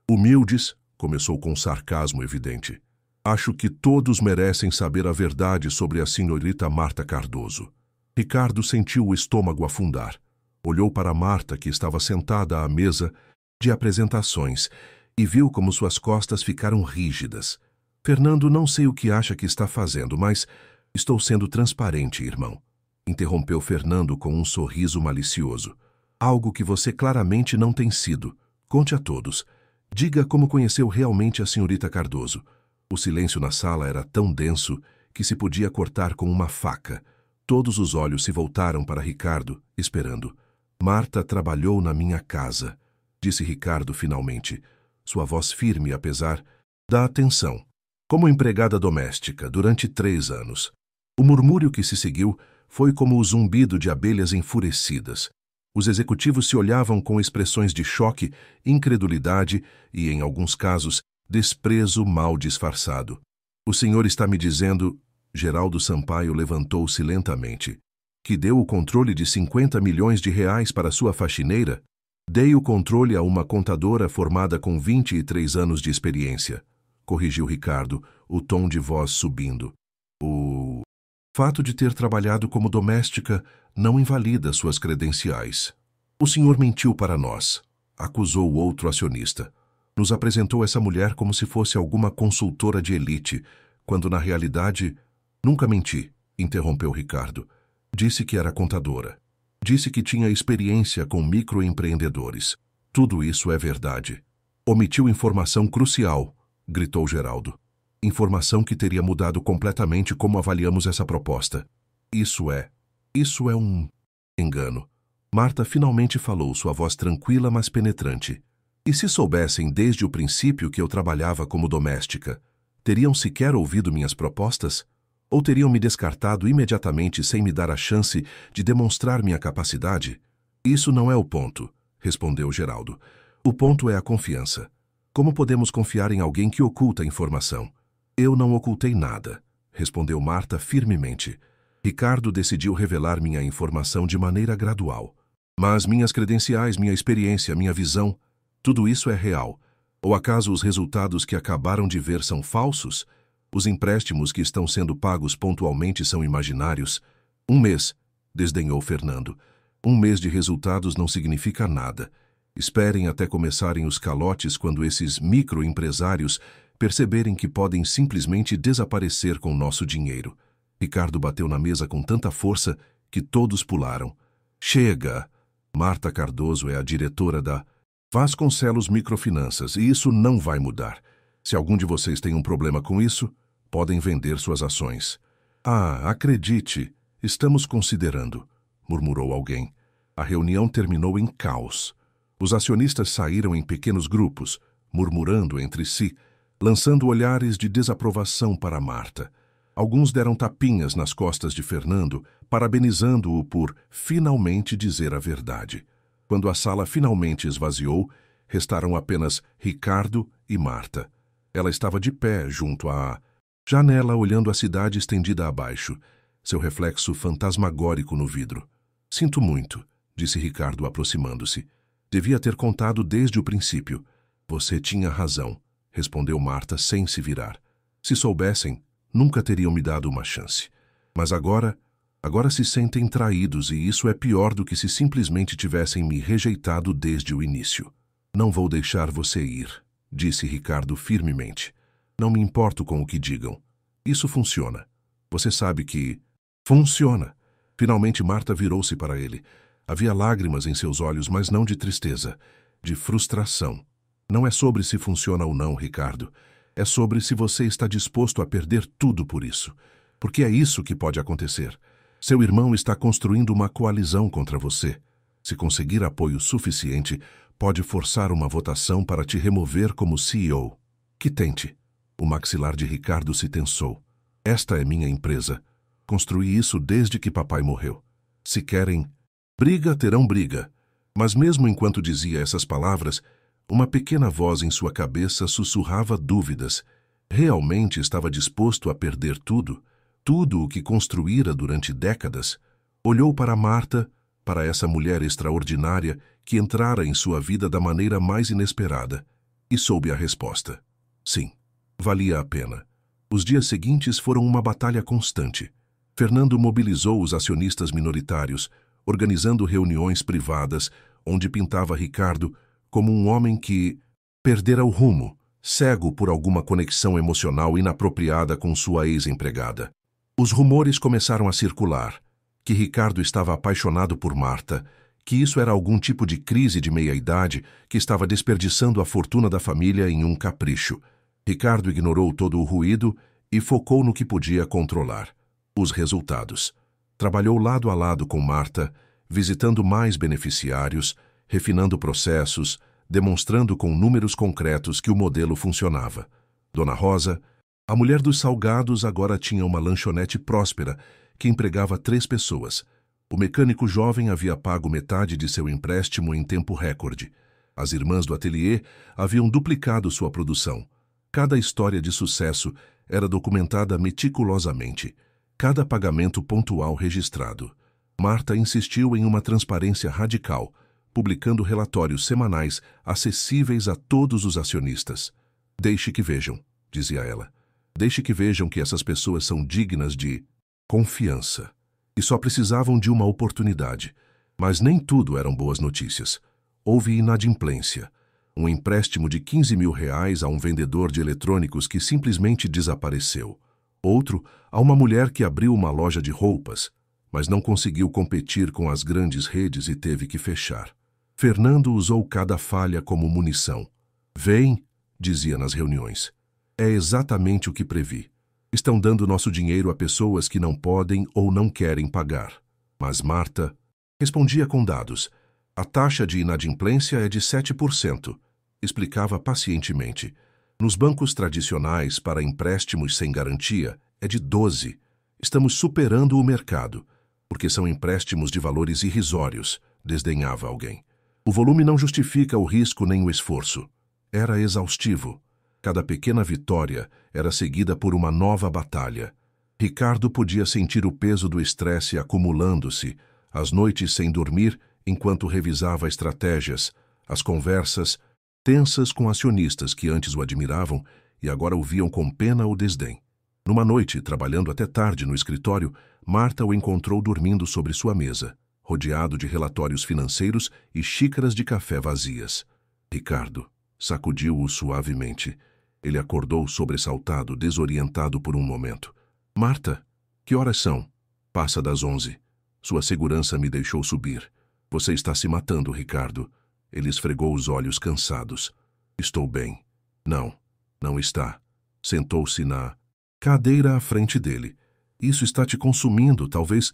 humildes, começou com sarcasmo evidente. Acho que todos merecem saber a verdade sobre a senhorita Marta Cardoso. Ricardo sentiu o estômago afundar. Olhou para Marta, que estava sentada à mesa de apresentações, e viu como suas costas ficaram rígidas. Fernando, não sei o que acha que está fazendo, mas estou sendo transparente, irmão. Interrompeu Fernando com um sorriso malicioso. Algo que você claramente não tem sido. Conte a todos. Diga como conheceu realmente a senhorita Cardoso. O silêncio na sala era tão denso que se podia cortar com uma faca. Todos os olhos se voltaram para Ricardo, esperando. Marta trabalhou na minha casa, disse Ricardo finalmente, sua voz firme apesar da atenção. Como empregada doméstica, durante 3 anos. O murmúrio que se seguiu foi como o zumbido de abelhas enfurecidas. Os executivos se olhavam com expressões de choque, incredulidade e, em alguns casos, desprezo mal disfarçado. O senhor está me dizendo... Geraldo Sampaio levantou-se lentamente. Que deu o controle de 50 milhões de reais para sua faxineira? Dei o controle a uma contadora formada com 23 anos de experiência. Corrigiu Ricardo, o tom de voz subindo. O fato de ter trabalhado como doméstica não invalida suas credenciais. O senhor mentiu para nós, acusou o outro acionista. Nos apresentou essa mulher como se fosse alguma consultora de elite, quando na realidade... Nunca menti, interrompeu Ricardo. Disse que era contadora. Disse que tinha experiência com microempreendedores. Tudo isso é verdade. Omitiu informação crucial, gritou Geraldo. Informação que teria mudado completamente como avaliamos essa proposta. Isso é um engano. Marta finalmente falou, sua voz tranquila mas penetrante. E se soubessem desde o princípio que eu trabalhava como doméstica, teriam sequer ouvido minhas propostas? Ou teriam me descartado imediatamente sem me dar a chance de demonstrar minha capacidade? Isso não é o ponto, respondeu Geraldo. O ponto é a confiança. Como podemos confiar em alguém que oculta informação? Eu não ocultei nada, respondeu Marta firmemente. Ricardo decidiu revelar minha informação de maneira gradual. Mas minhas credenciais, minha experiência, minha visão, tudo isso é real. Ou acaso os resultados que acabaram de ver são falsos? Os empréstimos que estão sendo pagos pontualmente são imaginários. 1 mês, desdenhou Fernando. 1 mês de resultados não significa nada. Esperem até começarem os calotes quando esses microempresários perceberem que podem simplesmente desaparecer com nosso dinheiro. Ricardo bateu na mesa com tanta força que todos pularam. Chega! Marta Cardoso é a diretora da Vasconcelos Microfinanças e isso não vai mudar. Se algum de vocês tem um problema com isso, podem vender suas ações. Ah, acredite, estamos considerando, murmurou alguém. A reunião terminou em caos. Os acionistas saíram em pequenos grupos, murmurando entre si, lançando olhares de desaprovação para Marta. Alguns deram tapinhas nas costas de Fernando, parabenizando-o por finalmente dizer a verdade. Quando a sala finalmente esvaziou, restaram apenas Ricardo e Marta. Ela estava de pé junto à janela, olhando a cidade estendida abaixo, seu reflexo fantasmagórico no vidro. Sinto muito, disse Ricardo aproximando-se. Devia ter contado desde o princípio. Você tinha razão, respondeu Marta sem se virar. Se soubessem, nunca teriam me dado uma chance. Mas agora se sentem traídos e isso é pior do que se simplesmente tivessem me rejeitado desde o início. Não vou deixar você ir, disse Ricardo firmemente. Não me importo com o que digam. Isso funciona. Você sabe que... Funciona. Finalmente Marta virou-se para ele. Havia lágrimas em seus olhos, mas não de tristeza, de frustração. Não é sobre se funciona ou não, Ricardo. É sobre se você está disposto a perder tudo por isso. Porque é isso que pode acontecer. Seu irmão está construindo uma coalizão contra você. Se conseguir apoio suficiente, pode forçar uma votação para te remover como CEO. Que tente. O maxilar de Ricardo se tensou. Esta é minha empresa. Construí isso desde que papai morreu. Se querem briga, terão briga. Mas mesmo enquanto dizia essas palavras, uma pequena voz em sua cabeça sussurrava dúvidas. Realmente estava disposto a perder tudo? Tudo o que construíra durante décadas? Olhou para Marta, para essa mulher extraordinária que entrara em sua vida da maneira mais inesperada, e soube a resposta. Sim, valia a pena. Os dias seguintes foram uma batalha constante. Fernando mobilizou os acionistas minoritários, organizando reuniões privadas, onde pintava Ricardo como um homem que perdera o rumo, cego por alguma conexão emocional inapropriada com sua ex-empregada. Os rumores começaram a circular, que Ricardo estava apaixonado por Marta, que isso era algum tipo de crise de meia-idade que estava desperdiçando a fortuna da família em um capricho. Ricardo ignorou todo o ruído e focou no que podia controlar: os resultados. Trabalhou lado a lado com Marta, visitando mais beneficiários, refinando processos, demonstrando com números concretos que o modelo funcionava. Dona Rosa, a mulher dos salgados, agora tinha uma lanchonete próspera que empregava 3 pessoas. O mecânico jovem havia pago metade de seu empréstimo em tempo recorde. As irmãs do ateliê haviam duplicado sua produção. Cada história de sucesso era documentada meticulosamente. Cada pagamento pontual registrado. Marta insistiu em uma transparência radical, publicando relatórios semanais acessíveis a todos os acionistas. Deixe que vejam, dizia ela. Deixe que vejam que essas pessoas são dignas de confiança. E só precisavam de uma oportunidade. Mas nem tudo eram boas notícias. Houve inadimplência. Um empréstimo de R$ 15.000 a um vendedor de eletrônicos que simplesmente desapareceu. Outro a uma mulher que abriu uma loja de roupas, mas não conseguiu competir com as grandes redes e teve que fechar. Fernando usou cada falha como munição. Vem, dizia nas reuniões. É exatamente o que previ. Estão dando nosso dinheiro a pessoas que não podem ou não querem pagar. Mas Marta respondia com dados. A taxa de inadimplência é de 7%, explicava pacientemente. Nos bancos tradicionais para empréstimos sem garantia é de 12%. Estamos superando o mercado, porque são empréstimos de valores irrisórios, desdenhava alguém. O volume não justifica o risco nem o esforço. Era exaustivo. Cada pequena vitória era seguida por uma nova batalha. Ricardo podia sentir o peso do estresse acumulando-se, as noites sem dormir enquanto revisava estratégias, as conversas tensas com acionistas que antes o admiravam e agora o viam com pena ou desdém. Numa noite, trabalhando até tarde no escritório, Marta o encontrou dormindo sobre sua mesa, rodeado de relatórios financeiros e xícaras de café vazias. Ricardo sacudiu-o suavemente. Ele acordou sobressaltado, desorientado por um momento. Marta, que horas são? Passa das 11. Sua segurança me deixou subir. Você está se matando, Ricardo. Ele esfregou os olhos cansados. Estou bem. Não, não está. Sentou-se na cadeira à frente dele. Isso está te consumindo, talvez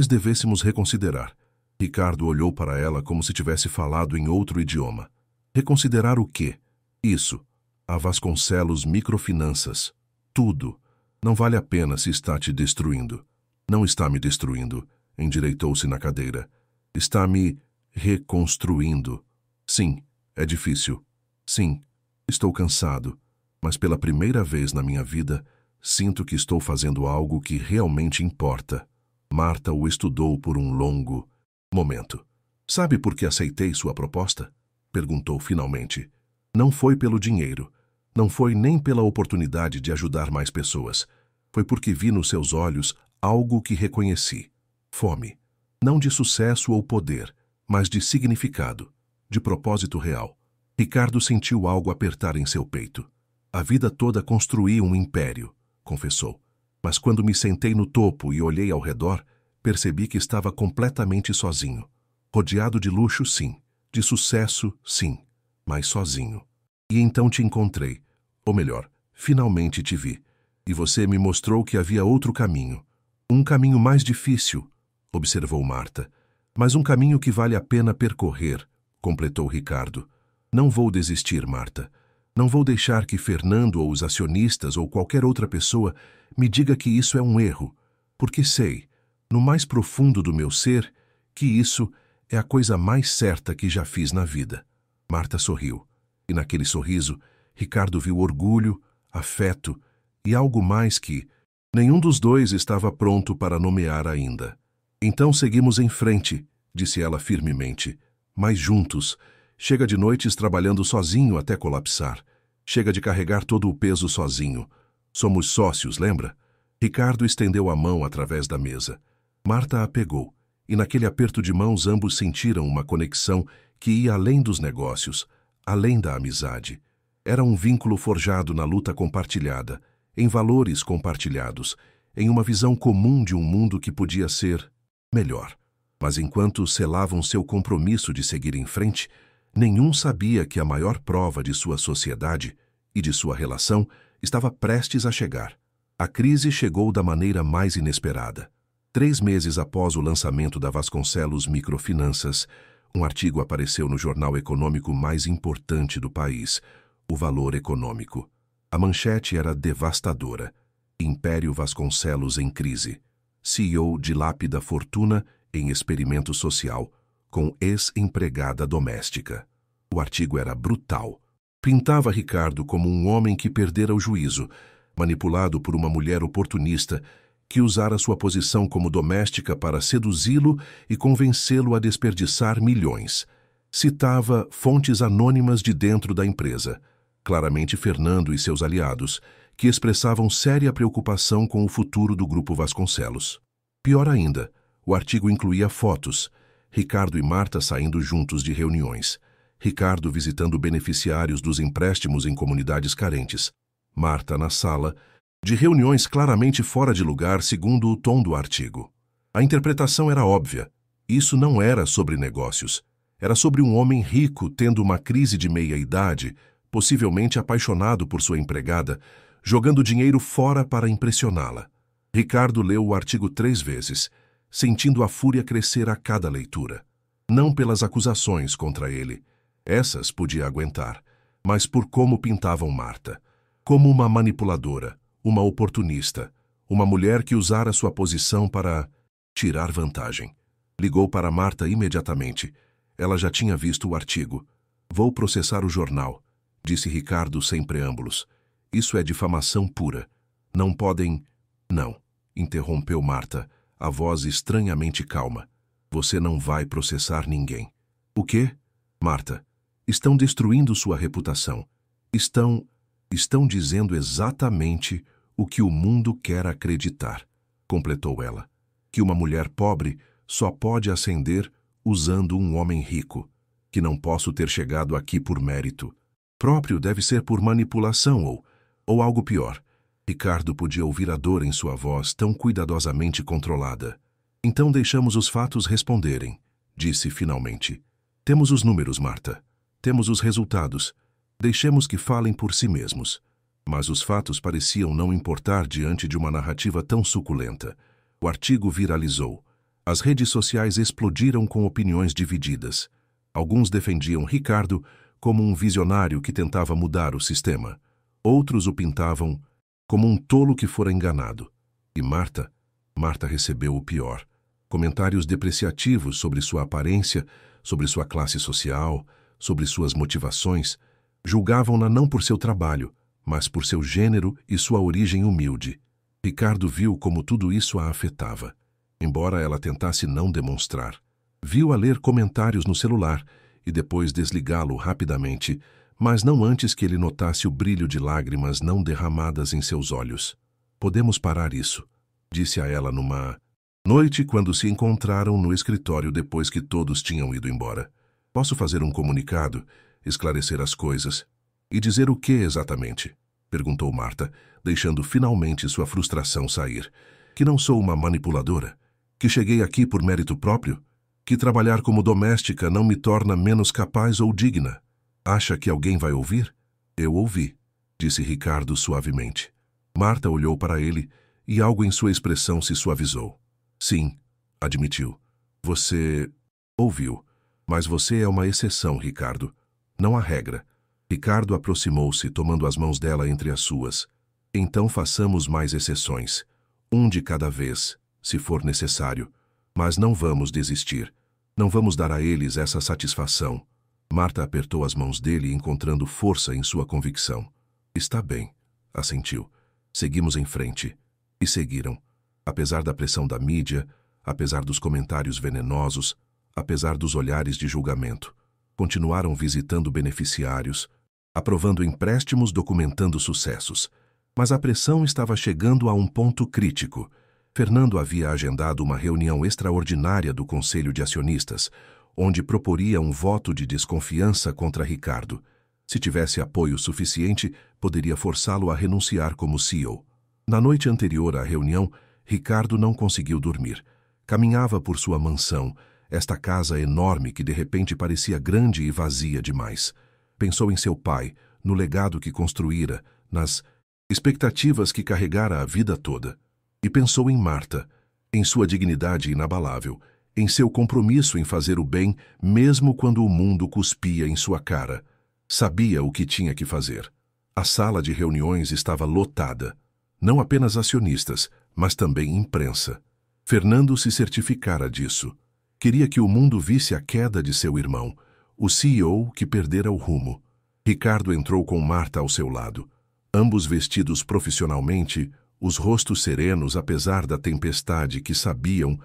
devêssemos reconsiderar. Ricardo olhou para ela como se tivesse falado em outro idioma. Reconsiderar o quê? Isso. A Vasconcelos Microfinanças. Tudo. Não vale a pena se está te destruindo. Não está me destruindo. Endireitou-se na cadeira. Está me reconstruindo. Sim, é difícil. Sim, estou cansado. Mas pela primeira vez na minha vida, sinto que estou fazendo algo que realmente importa. Marta o estudou por um longo momento. Sabe por que aceitei sua proposta? Perguntou finalmente. Não foi pelo dinheiro. Não foi nem pela oportunidade de ajudar mais pessoas. Foi porque vi nos seus olhos algo que reconheci. Fome. Não de sucesso ou poder, mas de significado, de propósito real. Ricardo sentiu algo apertar em seu peito. A vida toda construí um império, confessou. Mas quando me sentei no topo e olhei ao redor, percebi que estava completamente sozinho. Rodeado de luxo, sim. De sucesso, sim. Mas sozinho. E então te encontrei. Ou melhor, finalmente te vi. E você me mostrou que havia outro caminho. Um caminho mais difícil, observou Marta. Mas um caminho que vale a pena percorrer, completou Ricardo. Não vou desistir, Marta. Não vou deixar que Fernando ou os acionistas ou qualquer outra pessoa me diga que isso é um erro, porque sei, no mais profundo do meu ser, que isso é a coisa mais certa que já fiz na vida. Marta sorriu, e naquele sorriso, Ricardo viu orgulho, afeto e algo mais que nenhum dos dois estava pronto para nomear ainda. Então seguimos em frente, disse ela firmemente, mas juntos. Chega de noites trabalhando sozinho até colapsar. Chega de carregar todo o peso sozinho. Somos sócios, lembra? Ricardo estendeu a mão através da mesa. Marta a pegou, e naquele aperto de mãos ambos sentiram uma conexão que ia além dos negócios, além da amizade. Era um vínculo forjado na luta compartilhada, em valores compartilhados, em uma visão comum de um mundo que podia ser melhor. Mas enquanto selavam seu compromisso de seguir em frente, nenhum sabia que a maior prova de sua sociedade e de sua relação estava prestes a chegar. A crise chegou da maneira mais inesperada. 3 meses após o lançamento da Vasconcelos Microfinanças, um artigo apareceu no jornal econômico mais importante do país, O Valor Econômico. A manchete era devastadora. Império Vasconcelos em crise. CEO dilapida fortuna em experimento social, com ex-empregada doméstica. O artigo era brutal. Pintava Ricardo como um homem que perdera o juízo, manipulado por uma mulher oportunista que usara sua posição como doméstica para seduzi-lo e convencê-lo a desperdiçar milhões. Citava fontes anônimas de dentro da empresa, claramente Fernando e seus aliados, que expressavam séria preocupação com o futuro do Grupo Vasconcelos. Pior ainda, o artigo incluía fotos. Ricardo e Marta saindo juntos de reuniões. Ricardo visitando beneficiários dos empréstimos em comunidades carentes. Marta na sala, de reuniões claramente fora de lugar segundo o tom do artigo. A interpretação era óbvia. Isso não era sobre negócios. Era sobre um homem rico tendo uma crise de meia-idade, possivelmente apaixonado por sua empregada, jogando dinheiro fora para impressioná-la. Ricardo leu o artigo 3 vezes, sentindo a fúria crescer a cada leitura. Não pelas acusações contra ele. Essas podia aguentar, mas por como pintavam Marta. Como uma manipuladora, uma oportunista, uma mulher que usara sua posição para tirar vantagem. Ligou para Marta imediatamente. Ela já tinha visto o artigo. Vou processar o jornal, disse Ricardo sem preâmbulos. Isso é difamação pura. Não podem... Não, interrompeu Marta, a voz estranhamente calma. Você não vai processar ninguém. O quê? Marta, estão destruindo sua reputação. Estão dizendo exatamente o que o mundo quer acreditar, completou ela. Que uma mulher pobre só pode ascender usando um homem rico. Que não posso ter chegado aqui por mérito. Próprio deve ser por manipulação ou algo pior. Ricardo podia ouvir a dor em sua voz tão cuidadosamente controlada. Então deixamos os fatos responderem, disse finalmente. Temos os números, Marta. Temos os resultados. Deixemos que falem por si mesmos. Mas os fatos pareciam não importar diante de uma narrativa tão suculenta. O artigo viralizou. As redes sociais explodiram com opiniões divididas. Alguns defendiam Ricardo como um visionário que tentava mudar o sistema. Outros o pintavam como um tolo que fora enganado. E Marta recebeu o pior. Comentários depreciativos sobre sua aparência, sobre sua classe social, sobre suas motivações, julgavam-na não por seu trabalho, mas por seu gênero e sua origem humilde. Ricardo viu como tudo isso a afetava, embora ela tentasse não demonstrar. Viu-a ler comentários no celular e depois desligá-lo rapidamente, mas não antes que ele notasse o brilho de lágrimas não derramadas em seus olhos. Podemos parar isso, disse a ela numa noite quando se encontraram no escritório depois que todos tinham ido embora. Posso fazer um comunicado, esclarecer as coisas. E dizer o que exatamente? Perguntou Marta, deixando finalmente sua frustração sair. Que não sou uma manipuladora? Que cheguei aqui por mérito próprio? Que trabalhar como doméstica não me torna menos capaz ou digna? Acha que alguém vai ouvir? Eu ouvi. disse Ricardo suavemente. Marta olhou para ele e algo em sua expressão se suavizou. Sim, admitiu. Você ouviu, mas você é uma exceção, Ricardo. Não há regra. Ricardo aproximou-se, tomando as mãos dela entre as suas. Então façamos mais exceções. Um de cada vez, se for necessário. Mas não vamos desistir. Não vamos dar a eles essa satisfação. Marta apertou as mãos dele, encontrando força em sua convicção. Está bem, assentiu. Seguimos em frente. E seguiram. Apesar da pressão da mídia, apesar dos comentários venenosos, apesar dos olhares de julgamento. Continuaram visitando beneficiários, aprovando empréstimos, documentando sucessos. Mas a pressão estava chegando a um ponto crítico. Fernando havia agendado uma reunião extraordinária do Conselho de Acionistas, onde proporia um voto de desconfiança contra Ricardo. Se tivesse apoio suficiente, poderia forçá-lo a renunciar como CEO. Na noite anterior à reunião, Ricardo não conseguiu dormir. Caminhava por sua mansão, esta casa enorme que de repente parecia grande e vazia demais. Pensou em seu pai, no legado que construíra, nas expectativas que carregara a vida toda. E pensou em Marta, em sua dignidade inabalável, em seu compromisso em fazer o bem mesmo quando o mundo cuspia em sua cara. Sabia o que tinha que fazer. A sala de reuniões estava lotada. Não apenas acionistas, mas também imprensa. Fernando se certificara disso. Queria que o mundo visse a queda de seu irmão, o CEO que perdera o rumo. Ricardo entrou com Marta ao seu lado. Ambos vestidos profissionalmente, os rostos serenos apesar da tempestade que sabiam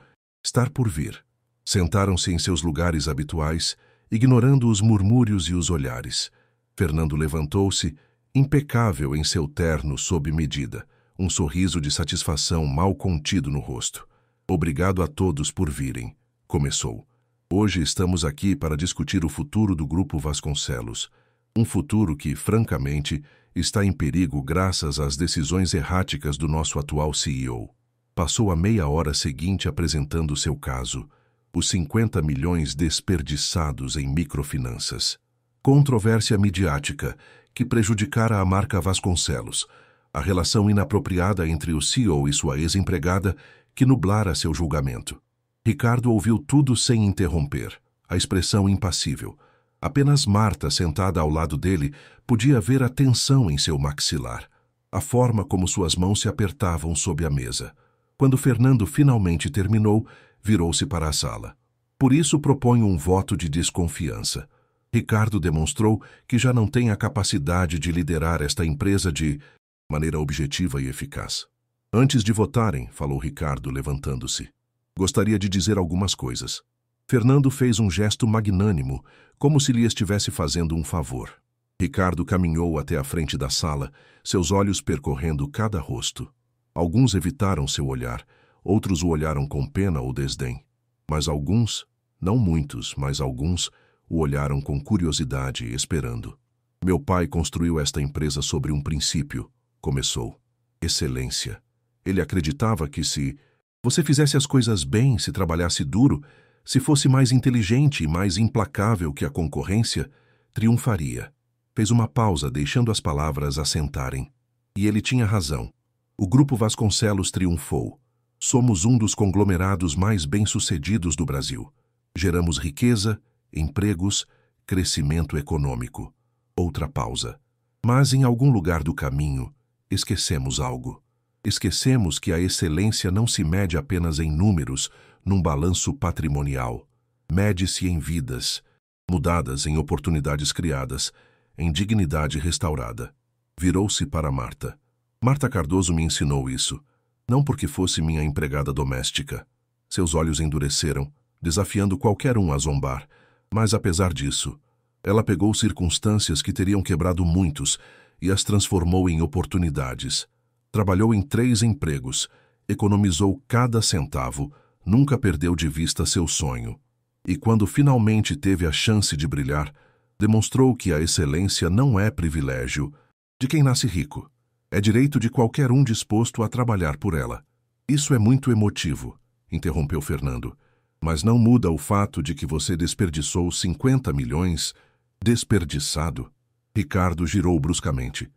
estar por vir. Sentaram-se em seus lugares habituais, ignorando os murmúrios e os olhares. Fernando levantou-se, impecável em seu terno sob medida, um sorriso de satisfação mal contido no rosto. Obrigado a todos por virem, começou. Hoje estamos aqui para discutir o futuro do Grupo Vasconcelos. Um futuro que, francamente, está em perigo graças às decisões erráticas do nosso atual CEO. Passou a meia hora seguinte apresentando seu caso, os 50 milhões desperdiçados em microfinanças. Controvérsia midiática que prejudicara a marca Vasconcelos, a relação inapropriada entre o CEO e sua ex-empregada que nublara seu julgamento. Ricardo ouviu tudo sem interromper, a expressão impassível. Apenas Marta, sentada ao lado dele, podia ver a tensão em seu maxilar, a forma como suas mãos se apertavam sob a mesa. Quando Fernando finalmente terminou, virou-se para a sala. Por isso proponho um voto de desconfiança. Ricardo demonstrou que já não tem a capacidade de liderar esta empresa de maneira objetiva e eficaz. Antes de votarem, falou Ricardo, levantando-se. Gostaria de dizer algumas coisas. Fernando fez um gesto magnânimo, como se lhe estivesse fazendo um favor. Ricardo caminhou até a frente da sala, seus olhos percorrendo cada rosto. Alguns evitaram seu olhar, outros o olharam com pena ou desdém. Mas alguns, não muitos, mas alguns, o olharam com curiosidade, esperando. Meu pai construiu esta empresa sobre um princípio, começou. Excelência. Ele acreditava que se você fizesse as coisas bem, se trabalhasse duro, se fosse mais inteligente e mais implacável que a concorrência, triunfaria. Fez uma pausa, deixando as palavras assentarem. E ele tinha razão. O Grupo Vasconcelos triunfou. Somos um dos conglomerados mais bem-sucedidos do Brasil. Geramos riqueza, empregos, crescimento econômico. Outra pausa. Mas em algum lugar do caminho, esquecemos algo. Esquecemos que a excelência não se mede apenas em números, num balanço patrimonial. Mede-se em vidas, mudadas em oportunidades criadas, em dignidade restaurada. Virou-se para Marta. Marta Cardoso me ensinou isso, não porque fosse minha empregada doméstica. Seus olhos endureceram, desafiando qualquer um a zombar, mas apesar disso, ela pegou circunstâncias que teriam quebrado muitos e as transformou em oportunidades. Trabalhou em 3 empregos, economizou cada centavo, nunca perdeu de vista seu sonho. E quando finalmente teve a chance de brilhar, demonstrou que a excelência não é privilégio de quem nasce rico. É direito de qualquer um disposto a trabalhar por ela. Isso é muito emotivo, interrompeu Fernando. Mas não muda o fato de que você desperdiçou 50 milhões. Desperdiçado? Ricardo girou bruscamente.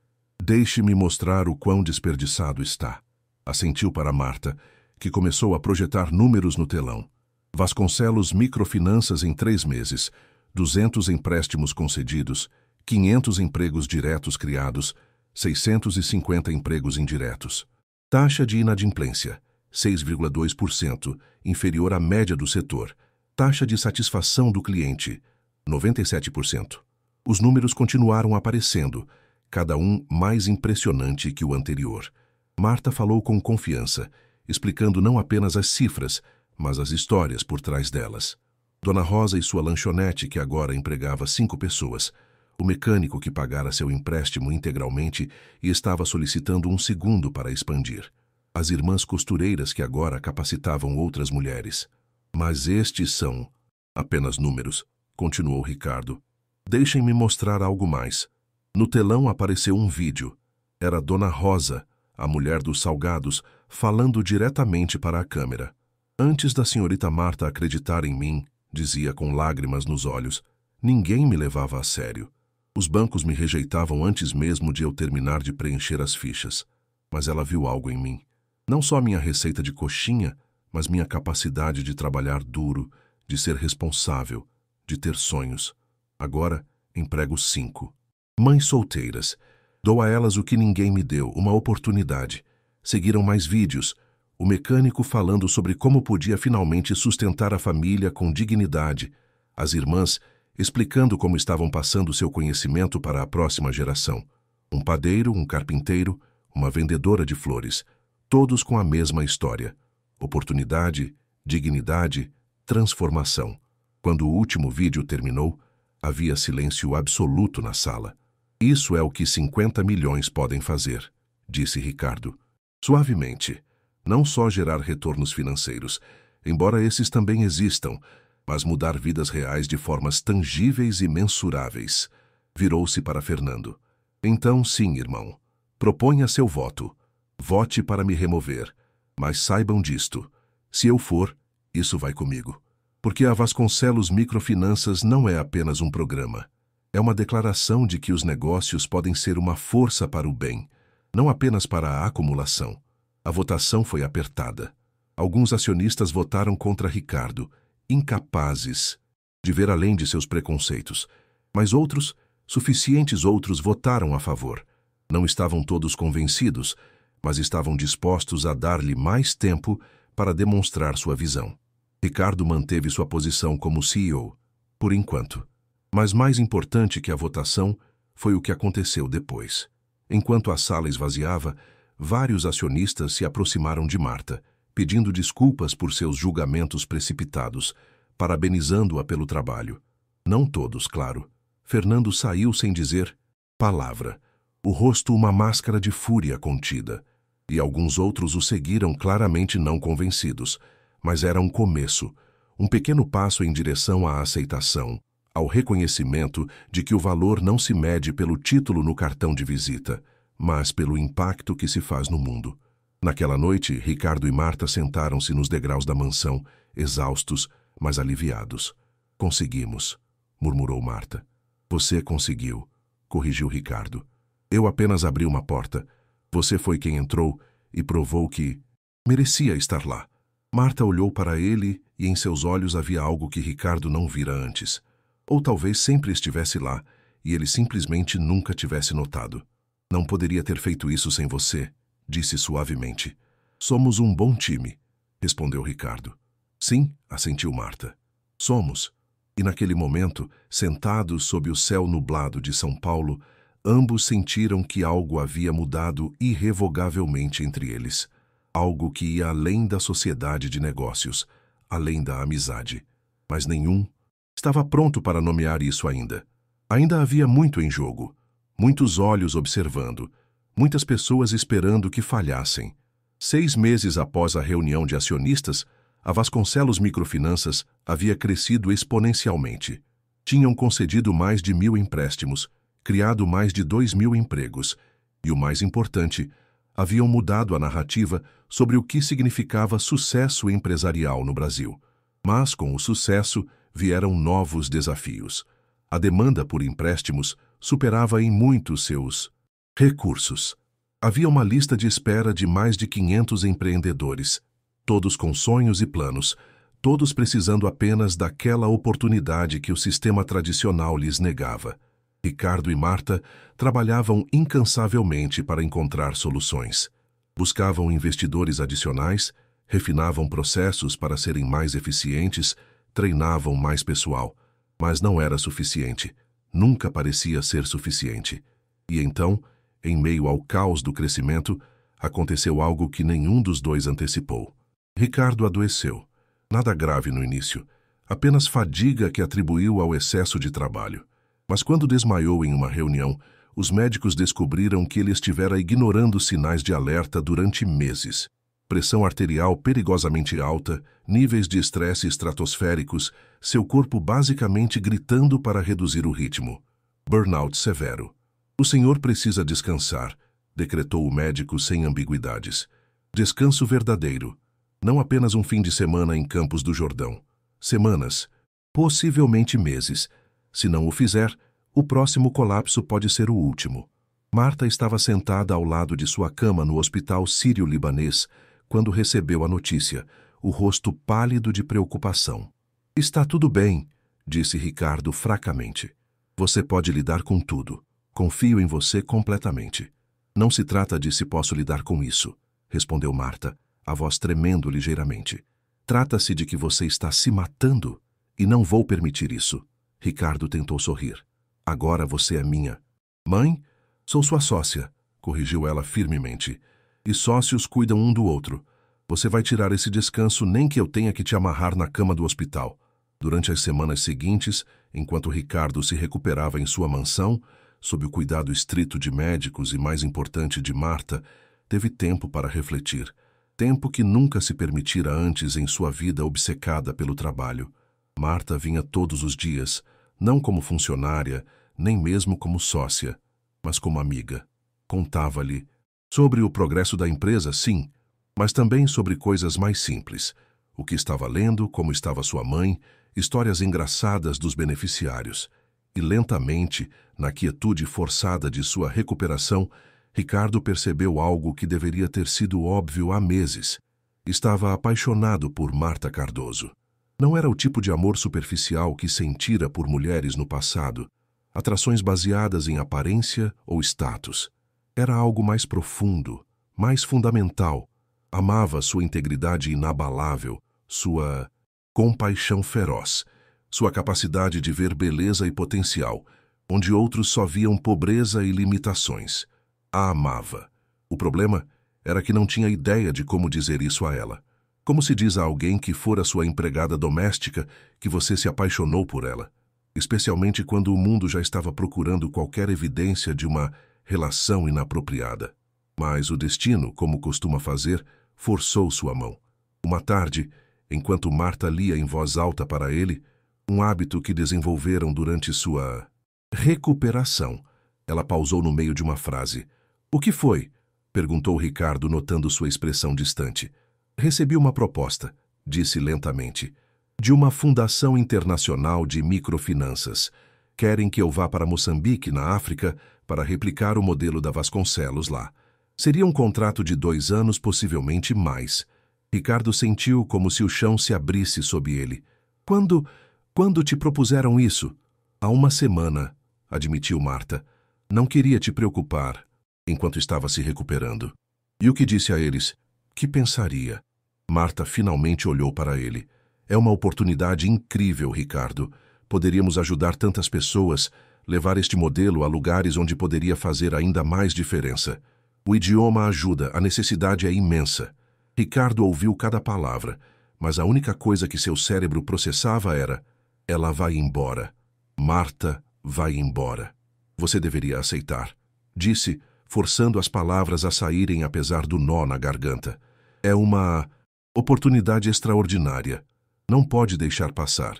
Deixe-me mostrar o quão desperdiçado está. Assentiu para Marta, que começou a projetar números no telão. Vasconcelos Microfinanças em 3 meses, 200 empréstimos concedidos, 500 empregos diretos criados, 650 empregos indiretos. Taxa de inadimplência, 6,2%, inferior à média do setor. Taxa de satisfação do cliente, 97%. Os números continuaram aparecendo, cada um mais impressionante que o anterior. Marta falou com confiança, explicando não apenas as cifras, mas as histórias por trás delas. Dona Rosa e sua lanchonete, que agora empregava 5 pessoas. O mecânico que pagara seu empréstimo integralmente e estava solicitando um segundo para expandir. As irmãs costureiras que agora capacitavam outras mulheres. Mas estes são apenas números, continuou Ricardo. Deixem-me mostrar algo mais. No telão apareceu um vídeo. Era Dona Rosa, a mulher dos salgados, falando diretamente para a câmera. Antes da senhorita Marta acreditar em mim, dizia com lágrimas nos olhos, ninguém me levava a sério. Os bancos me rejeitavam antes mesmo de eu terminar de preencher as fichas. Mas ela viu algo em mim. Não só minha receita de coxinha, mas minha capacidade de trabalhar duro, de ser responsável, de ter sonhos. Agora, emprego 5. Mães solteiras. Dou a elas o que ninguém me deu, uma oportunidade. Seguiram mais vídeos. O mecânico falando sobre como podia finalmente sustentar a família com dignidade. As irmãs explicando como estavam passando seu conhecimento para a próxima geração. Um padeiro, um carpinteiro, uma vendedora de flores. Todos com a mesma história. Oportunidade, dignidade, transformação. Quando o último vídeo terminou, havia silêncio absoluto na sala. Isso é o que 50 milhões podem fazer, disse Ricardo. Suavemente. Não só gerar retornos financeiros, embora esses também existam, mas mudar vidas reais de formas tangíveis e mensuráveis. Virou-se para Fernando. Então, sim, irmão. Proponha seu voto. Vote para me remover. Mas saibam disto. Se eu for, isso vai comigo. Porque a Vasconcelos Microfinanças não é apenas um programa. É uma declaração de que os negócios podem ser uma força para o bem, não apenas para a acumulação. A votação foi apertada. Alguns acionistas votaram contra Ricardo, incapazes de ver além de seus preconceitos. Mas outros, suficientes outros, votaram a favor. Não estavam todos convencidos, mas estavam dispostos a dar-lhe mais tempo para demonstrar sua visão. Ricardo manteve sua posição como CEO, por enquanto. Mas mais importante que a votação foi o que aconteceu depois. Enquanto a sala esvaziava, vários acionistas se aproximaram de Marta, pedindo desculpas por seus julgamentos precipitados, parabenizando-a pelo trabalho. Não todos, claro. Fernando saiu sem dizer palavra, o rosto uma máscara de fúria contida, e alguns outros o seguiram claramente não convencidos, mas era um começo, um pequeno passo em direção à aceitação, ao reconhecimento de que o valor não se mede pelo título no cartão de visita, mas pelo impacto que se faz no mundo. Naquela noite, Ricardo e Marta sentaram-se nos degraus da mansão, exaustos, mas aliviados. Conseguimos, murmurou Marta. Você conseguiu, corrigiu Ricardo. Eu apenas abri uma porta. Você foi quem entrou e provou que merecia estar lá. Marta olhou para ele e em seus olhos havia algo que Ricardo não vira antes. Ou talvez sempre estivesse lá e ele simplesmente nunca tivesse notado. Não poderia ter feito isso sem você, disse suavemente. Somos um bom time, respondeu Ricardo. Sim, assentiu Marta. Somos. E naquele momento, sentados sob o céu nublado de São Paulo, ambos sentiram que algo havia mudado irrevogavelmente entre eles. Algo que ia além da sociedade de negócios, além da amizade. Mas nenhum estava pronto para nomear isso ainda. Ainda havia muito em jogo, muitos olhos observando, muitas pessoas esperando que falhassem. 6 meses após a reunião de acionistas, a Vasconcelos Microfinanças havia crescido exponencialmente. Tinham concedido mais de 1.000 empréstimos, criado mais de 2.000 empregos e, o mais importante, haviam mudado a narrativa sobre o que significava sucesso empresarial no Brasil. Mas, com o sucesso, vieram novos desafios. A demanda por empréstimos superava em muito seus Recursos. Havia uma lista de espera de mais de 500 empreendedores, todos com sonhos e planos, todos precisando apenas daquela oportunidade que o sistema tradicional lhes negava. Ricardo e Marta trabalhavam incansavelmente para encontrar soluções. Buscavam investidores adicionais, refinavam processos para serem mais eficientes, treinavam mais pessoal. Mas não era suficiente. Nunca parecia ser suficiente. E então, em meio ao caos do crescimento, aconteceu algo que nenhum dos dois antecipou. Ricardo adoeceu. Nada grave no início, apenas fadiga que atribuiu ao excesso de trabalho. Mas quando desmaiou em uma reunião, os médicos descobriram que ele estivera ignorando sinais de alerta durante meses. Pressão arterial perigosamente alta, níveis de estresse estratosféricos, seu corpo basicamente gritando para reduzir o ritmo. Burnout severo. O senhor precisa descansar, decretou o médico sem ambiguidades. Descanso verdadeiro. Não apenas um fim de semana em Campos do Jordão. Semanas, possivelmente meses. Se não o fizer, o próximo colapso pode ser o último. Marta estava sentada ao lado de sua cama no hospital sírio-libanês quando recebeu a notícia, o rosto pálido de preocupação. Está tudo bem, disse Ricardo fracamente. Você pode lidar com tudo. Confio em você completamente. Não se trata de se posso lidar com isso, respondeu Marta, a voz tremendo ligeiramente. Trata-se de que você está se matando e não vou permitir isso. Ricardo tentou sorrir. Agora você é minha. Mãe? Sou sua sócia, corrigiu ela firmemente. E sócios cuidam um do outro. Você vai tirar esse descanso nem que eu tenha que te amarrar na cama do hospital. Durante as semanas seguintes, enquanto Ricardo se recuperava em sua mansão, sob o cuidado estrito de médicos e, mais importante, de Marta, teve tempo para refletir. Tempo que nunca se permitira antes em sua vida obcecada pelo trabalho. Marta vinha todos os dias, não como funcionária, nem mesmo como sócia, mas como amiga. Contava-lhe sobre o progresso da empresa, sim, mas também sobre coisas mais simples. O que estava lendo, como estava sua mãe, histórias engraçadas dos beneficiários. E lentamente, na quietude forçada de sua recuperação, Ricardo percebeu algo que deveria ter sido óbvio há meses. Estava apaixonado por Marta Cardoso. Não era o tipo de amor superficial que sentira por mulheres no passado, atrações baseadas em aparência ou status. Era algo mais profundo, mais fundamental. Amava sua integridade inabalável, sua compaixão feroz, sua capacidade de ver beleza e potencial, onde outros só viam pobreza e limitações. A amava. O problema era que não tinha ideia de como dizer isso a ela. Como se diz a alguém que fora sua empregada doméstica que você se apaixonou por ela, especialmente quando o mundo já estava procurando qualquer evidência de uma relação inapropriada. Mas o destino, como costuma fazer, forçou sua mão. Uma tarde, enquanto Marta lia em voz alta para ele, um hábito que desenvolveram durante sua recuperação, ela pausou no meio de uma frase. O que foi? Perguntou Ricardo, notando sua expressão distante. Recebi uma proposta, disse lentamente, de uma fundação internacional de microfinanças. Querem que eu vá para Moçambique, na África, para replicar o modelo da Vasconcelos lá. Seria um contrato de 2 anos, possivelmente mais. Ricardo sentiu como se o chão se abrisse sob ele. Quando te propuseram isso? Há uma semana, admitiu Marta. Não queria te preocupar, enquanto estava se recuperando. E o que disse a eles? Que pensaria? Marta finalmente olhou para ele. É uma oportunidade incrível, Ricardo. Poderíamos ajudar tantas pessoas, levar este modelo a lugares onde poderia fazer ainda mais diferença. O idioma ajuda, a necessidade é imensa. Ricardo ouviu cada palavra, mas a única coisa que seu cérebro processava era: ela vai embora. Marta vai embora. Você deveria aceitar, disse, forçando as palavras a saírem apesar do nó na garganta. É uma oportunidade extraordinária. Não pode deixar passar.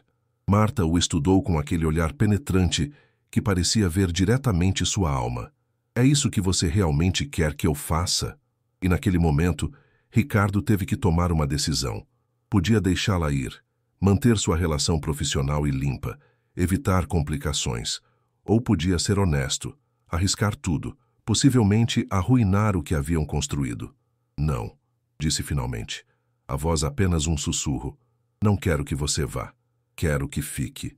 Marta o estudou com aquele olhar penetrante que parecia ver diretamente sua alma. É isso que você realmente quer que eu faça? E naquele momento, Ricardo teve que tomar uma decisão. Podia deixá-la ir, manter sua relação profissional e limpa, evitar complicações. Ou podia ser honesto, arriscar tudo, possivelmente arruinar o que haviam construído. Não, disse finalmente. A voz apenas um sussurro. Não quero que você vá. Quero que fique.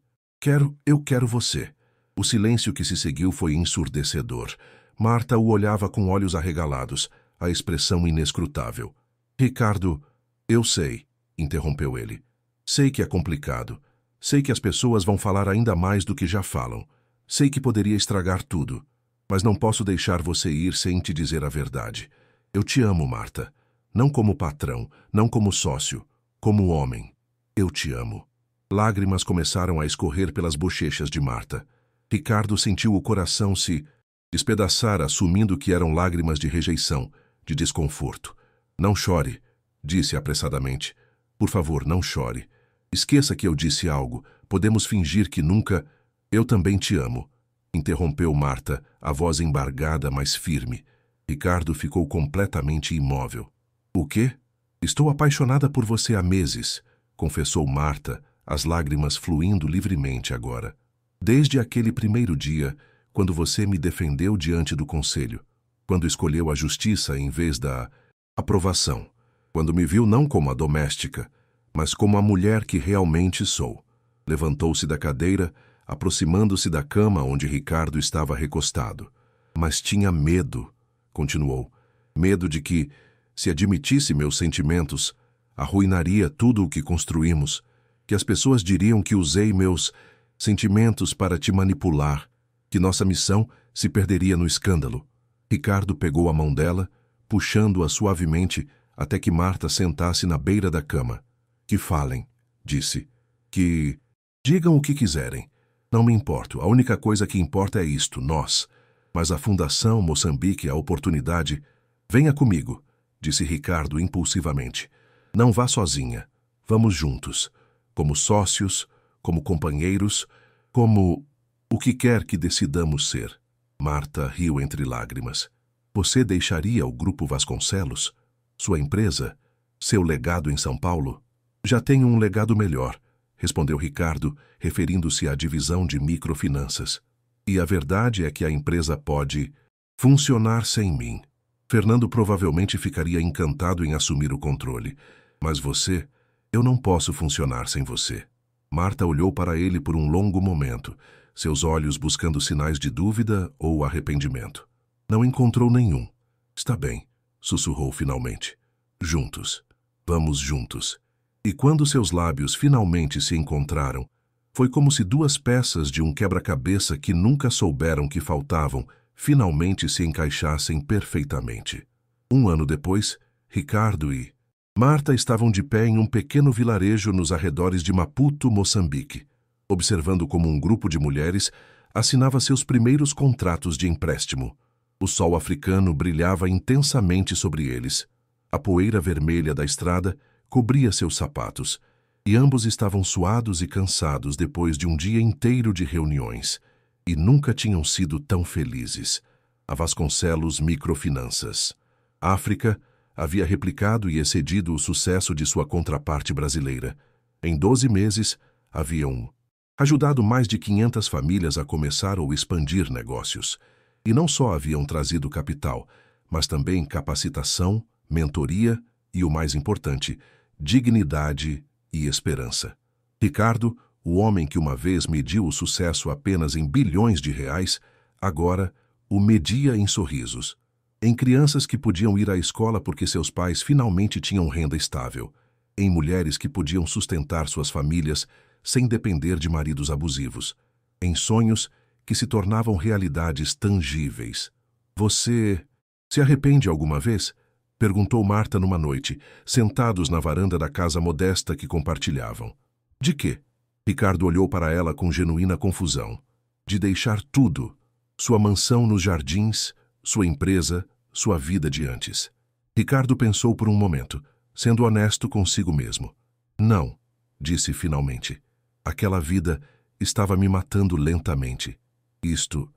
Eu quero você. O silêncio que se seguiu foi ensurdecedor. Marta o olhava com olhos arregalados, a expressão inescrutável. Ricardo, eu sei, interrompeu ele. Sei que é complicado. Sei que as pessoas vão falar ainda mais do que já falam. Sei que poderia estragar tudo. Mas não posso deixar você ir sem te dizer a verdade. Eu te amo, Marta. Não como patrão, não como sócio, como homem. Eu te amo. Lágrimas começaram a escorrer pelas bochechas de Marta. Ricardo sentiu o coração se despedaçar, assumindo que eram lágrimas de rejeição, de desconforto. Não chore, disse apressadamente. Por favor, não chore. Esqueça que eu disse algo. Podemos fingir que nunca... Eu também te amo, interrompeu Marta, a voz embargada, mas firme. Ricardo ficou completamente imóvel. O quê? Estou apaixonada por você há meses, confessou Marta, as lágrimas fluindo livremente agora. Desde aquele primeiro dia, quando você me defendeu diante do conselho, quando escolheu a justiça em vez da aprovação, quando me viu não como a doméstica, mas como a mulher que realmente sou. Levantou-se da cadeira, aproximando-se da cama onde Ricardo estava recostado. Mas tinha medo, continuou, medo de que, se admitisse meus sentimentos, arruinaria tudo o que construímos, que as pessoas diriam que usei meus sentimentos para te manipular, que nossa missão se perderia no escândalo. Ricardo pegou a mão dela, puxando-a suavemente até que Marta sentasse na beira da cama. Que falem, disse. Que digam o que quiserem. Não me importo, a única coisa que importa é isto, nós. Mas a Fundação Moçambique, a oportunidade... Venha comigo, disse Ricardo impulsivamente. Não vá sozinha. Vamos juntos. Como sócios, como companheiros, como o que quer que decidamos ser. Marta riu entre lágrimas. Você deixaria o Grupo Vasconcelos? Sua empresa? Seu legado em São Paulo? Já tenho um legado melhor, respondeu Ricardo, referindo-se à divisão de microfinanças. E a verdade é que a empresa pode funcionar sem mim. Fernando provavelmente ficaria encantado em assumir o controle. Mas você... Eu não posso funcionar sem você. Marta olhou para ele por um longo momento, seus olhos buscando sinais de dúvida ou arrependimento. Não encontrou nenhum. Está bem, sussurrou finalmente. Juntos. Vamos juntos. E quando seus lábios finalmente se encontraram, foi como se duas peças de um quebra-cabeça que nunca souberam que faltavam finalmente se encaixassem perfeitamente. Um ano depois, Ricardo e Marta estavam de pé em um pequeno vilarejo nos arredores de Maputo, Moçambique, observando como um grupo de mulheres assinava seus primeiros contratos de empréstimo. O sol africano brilhava intensamente sobre eles. A poeira vermelha da estrada cobria seus sapatos, e ambos estavam suados e cansados depois de um dia inteiro de reuniões, e nunca tinham sido tão felizes. A Vasconcelos Microfinanças. África havia replicado e excedido o sucesso de sua contraparte brasileira. Em 12 meses, haviam ajudado mais de 500 famílias a começar ou expandir negócios. E não só haviam trazido capital, mas também capacitação, mentoria e, o mais importante, dignidade e esperança. Ricardo, o homem que uma vez mediu o sucesso apenas em bilhões de reais, agora o media em sorrisos. Em crianças que podiam ir à escola porque seus pais finalmente tinham renda estável. Em mulheres que podiam sustentar suas famílias sem depender de maridos abusivos. Em sonhos que se tornavam realidades tangíveis. Você se arrepende alguma vez? Perguntou Marta numa noite, sentados na varanda da casa modesta que compartilhavam. De quê? Ricardo olhou para ela com genuína confusão. De deixar tudo. Sua mansão nos jardins, sua empresa, sua vida de antes. Ricardo pensou por um momento, sendo honesto consigo mesmo. Não, disse finalmente. Aquela vida estava me matando lentamente. Isto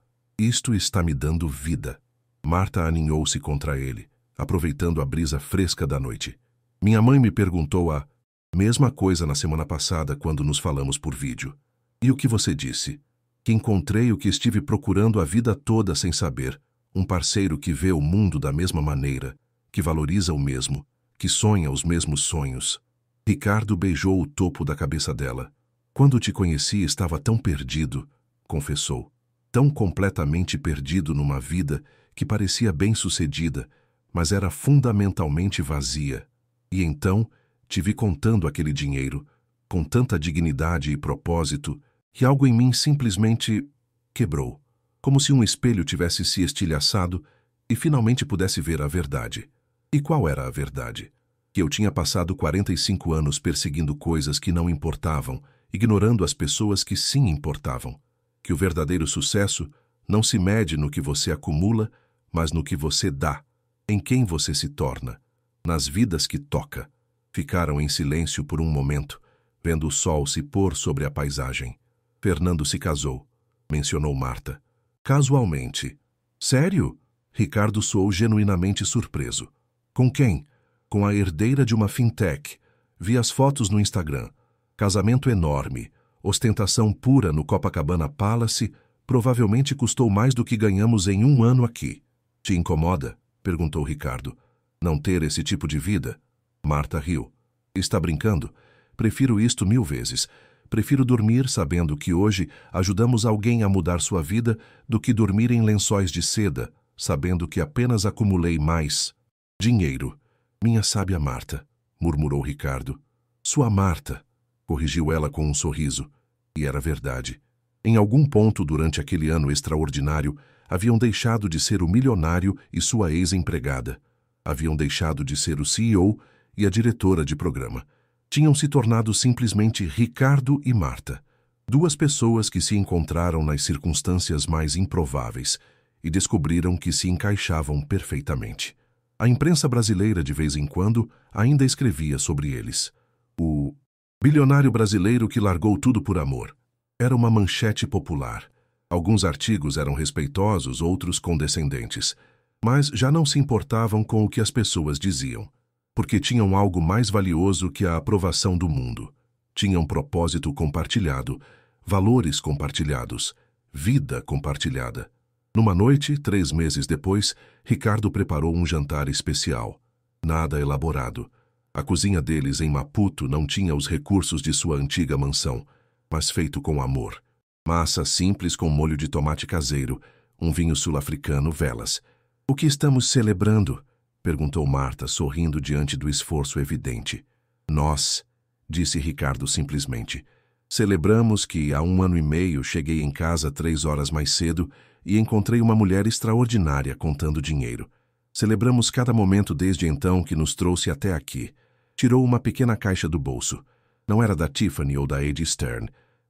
está me dando vida. Marta aninhou-se contra ele, aproveitando a brisa fresca da noite. Minha mãe me perguntou a mesma coisa na semana passada quando nos falamos por vídeo. E o que você disse? Que encontrei o que estive procurando a vida toda sem saber. Um parceiro que vê o mundo da mesma maneira, que valoriza o mesmo, que sonha os mesmos sonhos. Ricardo beijou o topo da cabeça dela. Quando te conheci, estava tão perdido, confessou. Tão completamente perdido numa vida que parecia bem-sucedida, mas era fundamentalmente vazia. E então, te vi contando aquele dinheiro, com tanta dignidade e propósito, que algo em mim simplesmente quebrou, como se um espelho tivesse se estilhaçado e finalmente pudesse ver a verdade. E qual era a verdade? Que eu tinha passado 45 anos perseguindo coisas que não importavam, ignorando as pessoas que sim importavam. Que o verdadeiro sucesso não se mede no que você acumula, mas no que você dá, em quem você se torna, nas vidas que toca. Ficaram em silêncio por um momento, vendo o sol se pôr sobre a paisagem. Fernando se casou, mencionou Marta. Casualmente. Sério? Ricardo soou genuinamente surpreso. Com quem? Com a herdeira de uma fintech. Vi as fotos no Instagram. Casamento enorme, ostentação pura no Copacabana Palace, provavelmente custou mais do que ganhamos em um ano aqui. Te incomoda? Perguntou Ricardo. Não ter esse tipo de vida? Marta riu. Está brincando? Prefiro isto 1000 vezes. Prefiro dormir sabendo que hoje ajudamos alguém a mudar sua vida do que dormir em lençóis de seda, sabendo que apenas acumulei mais dinheiro. Minha sábia Marta, murmurou Ricardo. Sua Marta, corrigiu ela com um sorriso. E era verdade. Em algum ponto durante aquele ano extraordinário, haviam deixado de ser o milionário e sua ex-empregada. Haviam deixado de ser o CEO e a diretora de programa. Tinham se tornado simplesmente Ricardo e Marta. Duas pessoas que se encontraram nas circunstâncias mais improváveis e descobriram que se encaixavam perfeitamente. A imprensa brasileira, de vez em quando, ainda escrevia sobre eles. O bilionário brasileiro que largou tudo por amor. Era uma manchete popular. Alguns artigos eram respeitosos, outros condescendentes. Mas já não se importavam com o que as pessoas diziam, porque tinham algo mais valioso que a aprovação do mundo. Tinham propósito compartilhado, valores compartilhados, vida compartilhada. Numa noite, 3 meses depois, Ricardo preparou um jantar especial. Nada elaborado. A cozinha deles em Maputo não tinha os recursos de sua antiga mansão, mas feito com amor. Massa simples com molho de tomate caseiro, um vinho sul-africano, velas. O que estamos celebrando? Perguntou Marta, sorrindo diante do esforço evidente. Nós, disse Ricardo simplesmente, celebramos que há 1 ano e meio cheguei em casa 3 horas mais cedo e encontrei uma mulher extraordinária contando dinheiro. Celebramos cada momento desde então que nos trouxe até aqui. Tirou uma pequena caixa do bolso. Não era da Tiffany ou da Ed Stern,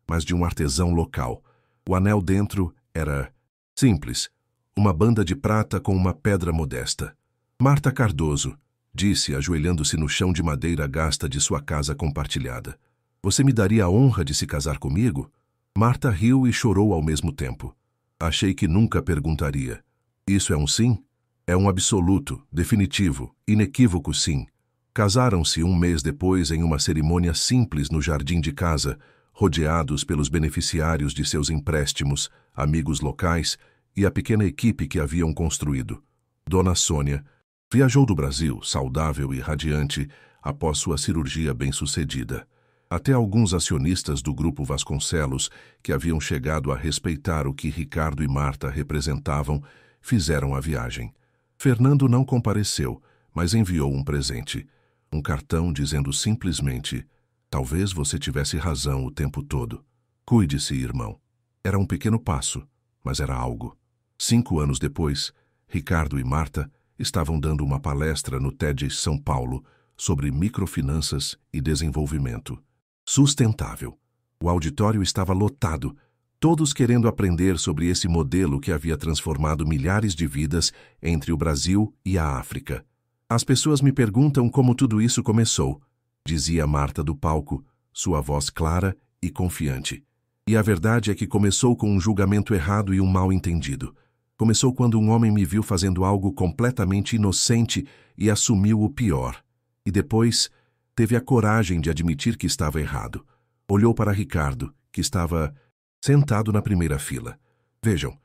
mas de um artesão local. O anel dentro era simples, uma banda de prata com uma pedra modesta. Marta Cardoso, disse, ajoelhando-se no chão de madeira gasta de sua casa compartilhada. Você me daria a honra de se casar comigo? Marta riu e chorou ao mesmo tempo. Achei que nunca perguntaria. Isso é um sim? É um absoluto, definitivo, inequívoco sim. Casaram-se 1 mês depois em uma cerimônia simples no jardim de casa, rodeados pelos beneficiários de seus empréstimos, amigos locais e a pequena equipe que haviam construído. Dona Sônia viajou do Brasil, saudável e radiante, após sua cirurgia bem-sucedida. Até alguns acionistas do Grupo Vasconcelos, que haviam chegado a respeitar o que Ricardo e Marta representavam, fizeram a viagem. Fernando não compareceu, mas enviou um presente. Um cartão dizendo simplesmente: talvez você tivesse razão o tempo todo. Cuide-se, irmão. Era um pequeno passo, mas era algo. 5 anos depois, Ricardo e Marta estavam dando uma palestra no TED São Paulo sobre microfinanças e desenvolvimento sustentável. O auditório estava lotado, todos querendo aprender sobre esse modelo que havia transformado milhares de vidas entre o Brasil e a África. As pessoas me perguntam como tudo isso começou, dizia Marta do palco, sua voz clara e confiante. E a verdade é que começou com um julgamento errado e um mal-entendido. Começou quando um homem me viu fazendo algo completamente inocente e assumiu o pior. E depois teve a coragem de admitir que estava errado. Olhou para Ricardo, que estava sentado na primeira fila. Vejam,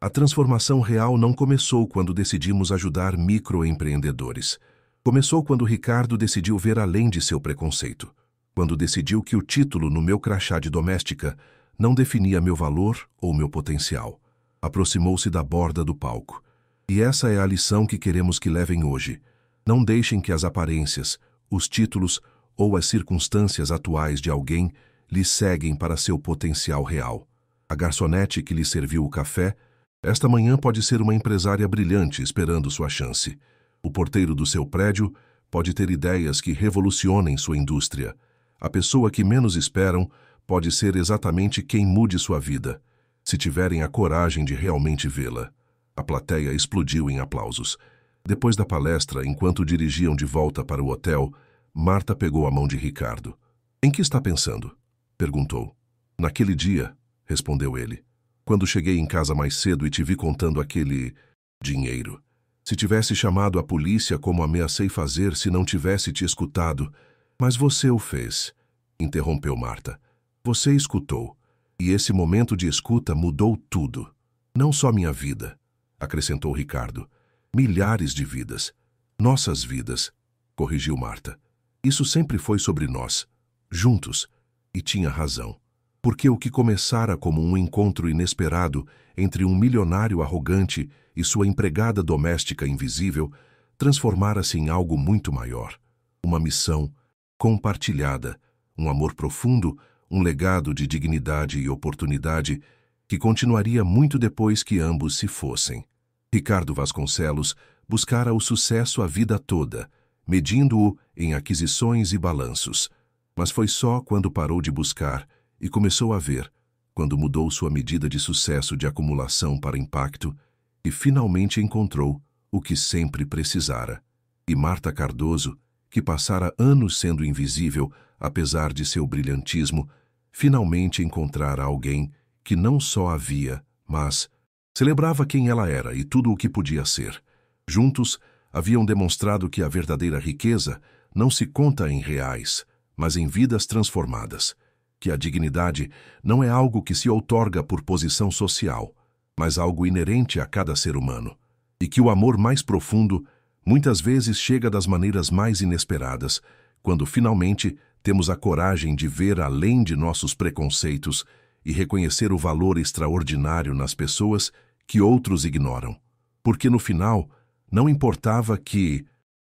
A transformação real não começou quando decidimos ajudar microempreendedores. Começou quando Ricardo decidiu ver além de seu preconceito. Quando decidiu que o título no meu crachá de doméstica não definia meu valor ou meu potencial. Aproximou-se da borda do palco. E essa é a lição que queremos que levem hoje. Não deixem que as aparências, os títulos ou as circunstâncias atuais de alguém lhes ceguem para seu potencial real. A garçonete que lhe serviu o café, esta manhã pode ser uma empresária brilhante esperando sua chance. O porteiro do seu prédio pode ter ideias que revolucionem sua indústria. A pessoa que menos esperam pode ser exatamente quem mude sua vida, se tiverem a coragem de realmente vê-la. A plateia explodiu em aplausos. Depois da palestra, enquanto dirigiam de volta para o hotel, Marta pegou a mão de Ricardo. "Em que está pensando?" perguntou. "Naquele dia", respondeu ele, "quando cheguei em casa mais cedo e te vi contando aquele dinheiro. Se tivesse chamado a polícia como ameacei fazer se não tivesse te escutado, mas você o fez", interrompeu Marta. "Você escutou, e esse momento de escuta mudou tudo. Não só minha vida", acrescentou Ricardo. "Milhares de vidas. Nossas vidas", corrigiu Marta. "Isso sempre foi sobre nós, juntos." E tinha razão. Porque o que começara como um encontro inesperado entre um milionário arrogante e sua empregada doméstica invisível transformara-se em algo muito maior. Uma missão compartilhada, um amor profundo, um legado de dignidade e oportunidade que continuaria muito depois que ambos se fossem. Ricardo Vasconcelos buscara o sucesso a vida toda, medindo-o em aquisições e balanços. Mas foi só quando parou de buscar e começou a ver, quando mudou sua medida de sucesso de acumulação para impacto, que finalmente encontrou o que sempre precisara. E Marta Cardoso, que passara anos sendo invisível, apesar de seu brilhantismo, finalmente encontrara alguém que não só a via, mas celebrava quem ela era e tudo o que podia ser. Juntos, haviam demonstrado que a verdadeira riqueza não se conta em reais, mas em vidas transformadas. Que a dignidade não é algo que se outorga por posição social, mas algo inerente a cada ser humano. E que o amor mais profundo muitas vezes chega das maneiras mais inesperadas, quando finalmente temos a coragem de ver além de nossos preconceitos e reconhecer o valor extraordinário nas pessoas que outros ignoram. Porque no final, não importava que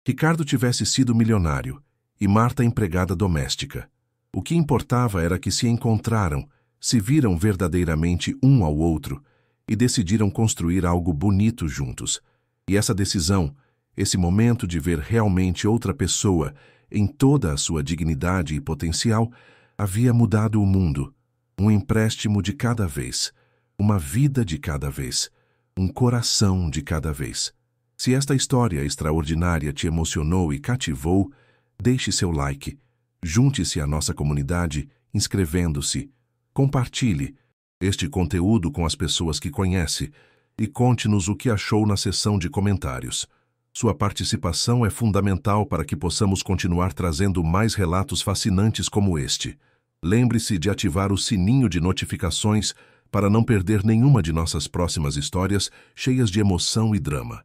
Ricardo tivesse sido milionário e Marta empregada doméstica. O que importava era que se encontraram, se viram verdadeiramente um ao outro e decidiram construir algo bonito juntos. E essa decisão, esse momento de ver realmente outra pessoa em toda a sua dignidade e potencial, havia mudado o mundo. Um empréstimo de cada vez, uma vida de cada vez, um coração de cada vez. Se esta história extraordinária te emocionou e cativou, deixe seu like, junte-se à nossa comunidade inscrevendo-se, compartilhe este conteúdo com as pessoas que conhece e conte-nos o que achou na seção de comentários. Sua participação é fundamental para que possamos continuar trazendo mais relatos fascinantes como este. Lembre-se de ativar o sininho de notificações para não perder nenhuma de nossas próximas histórias cheias de emoção e drama.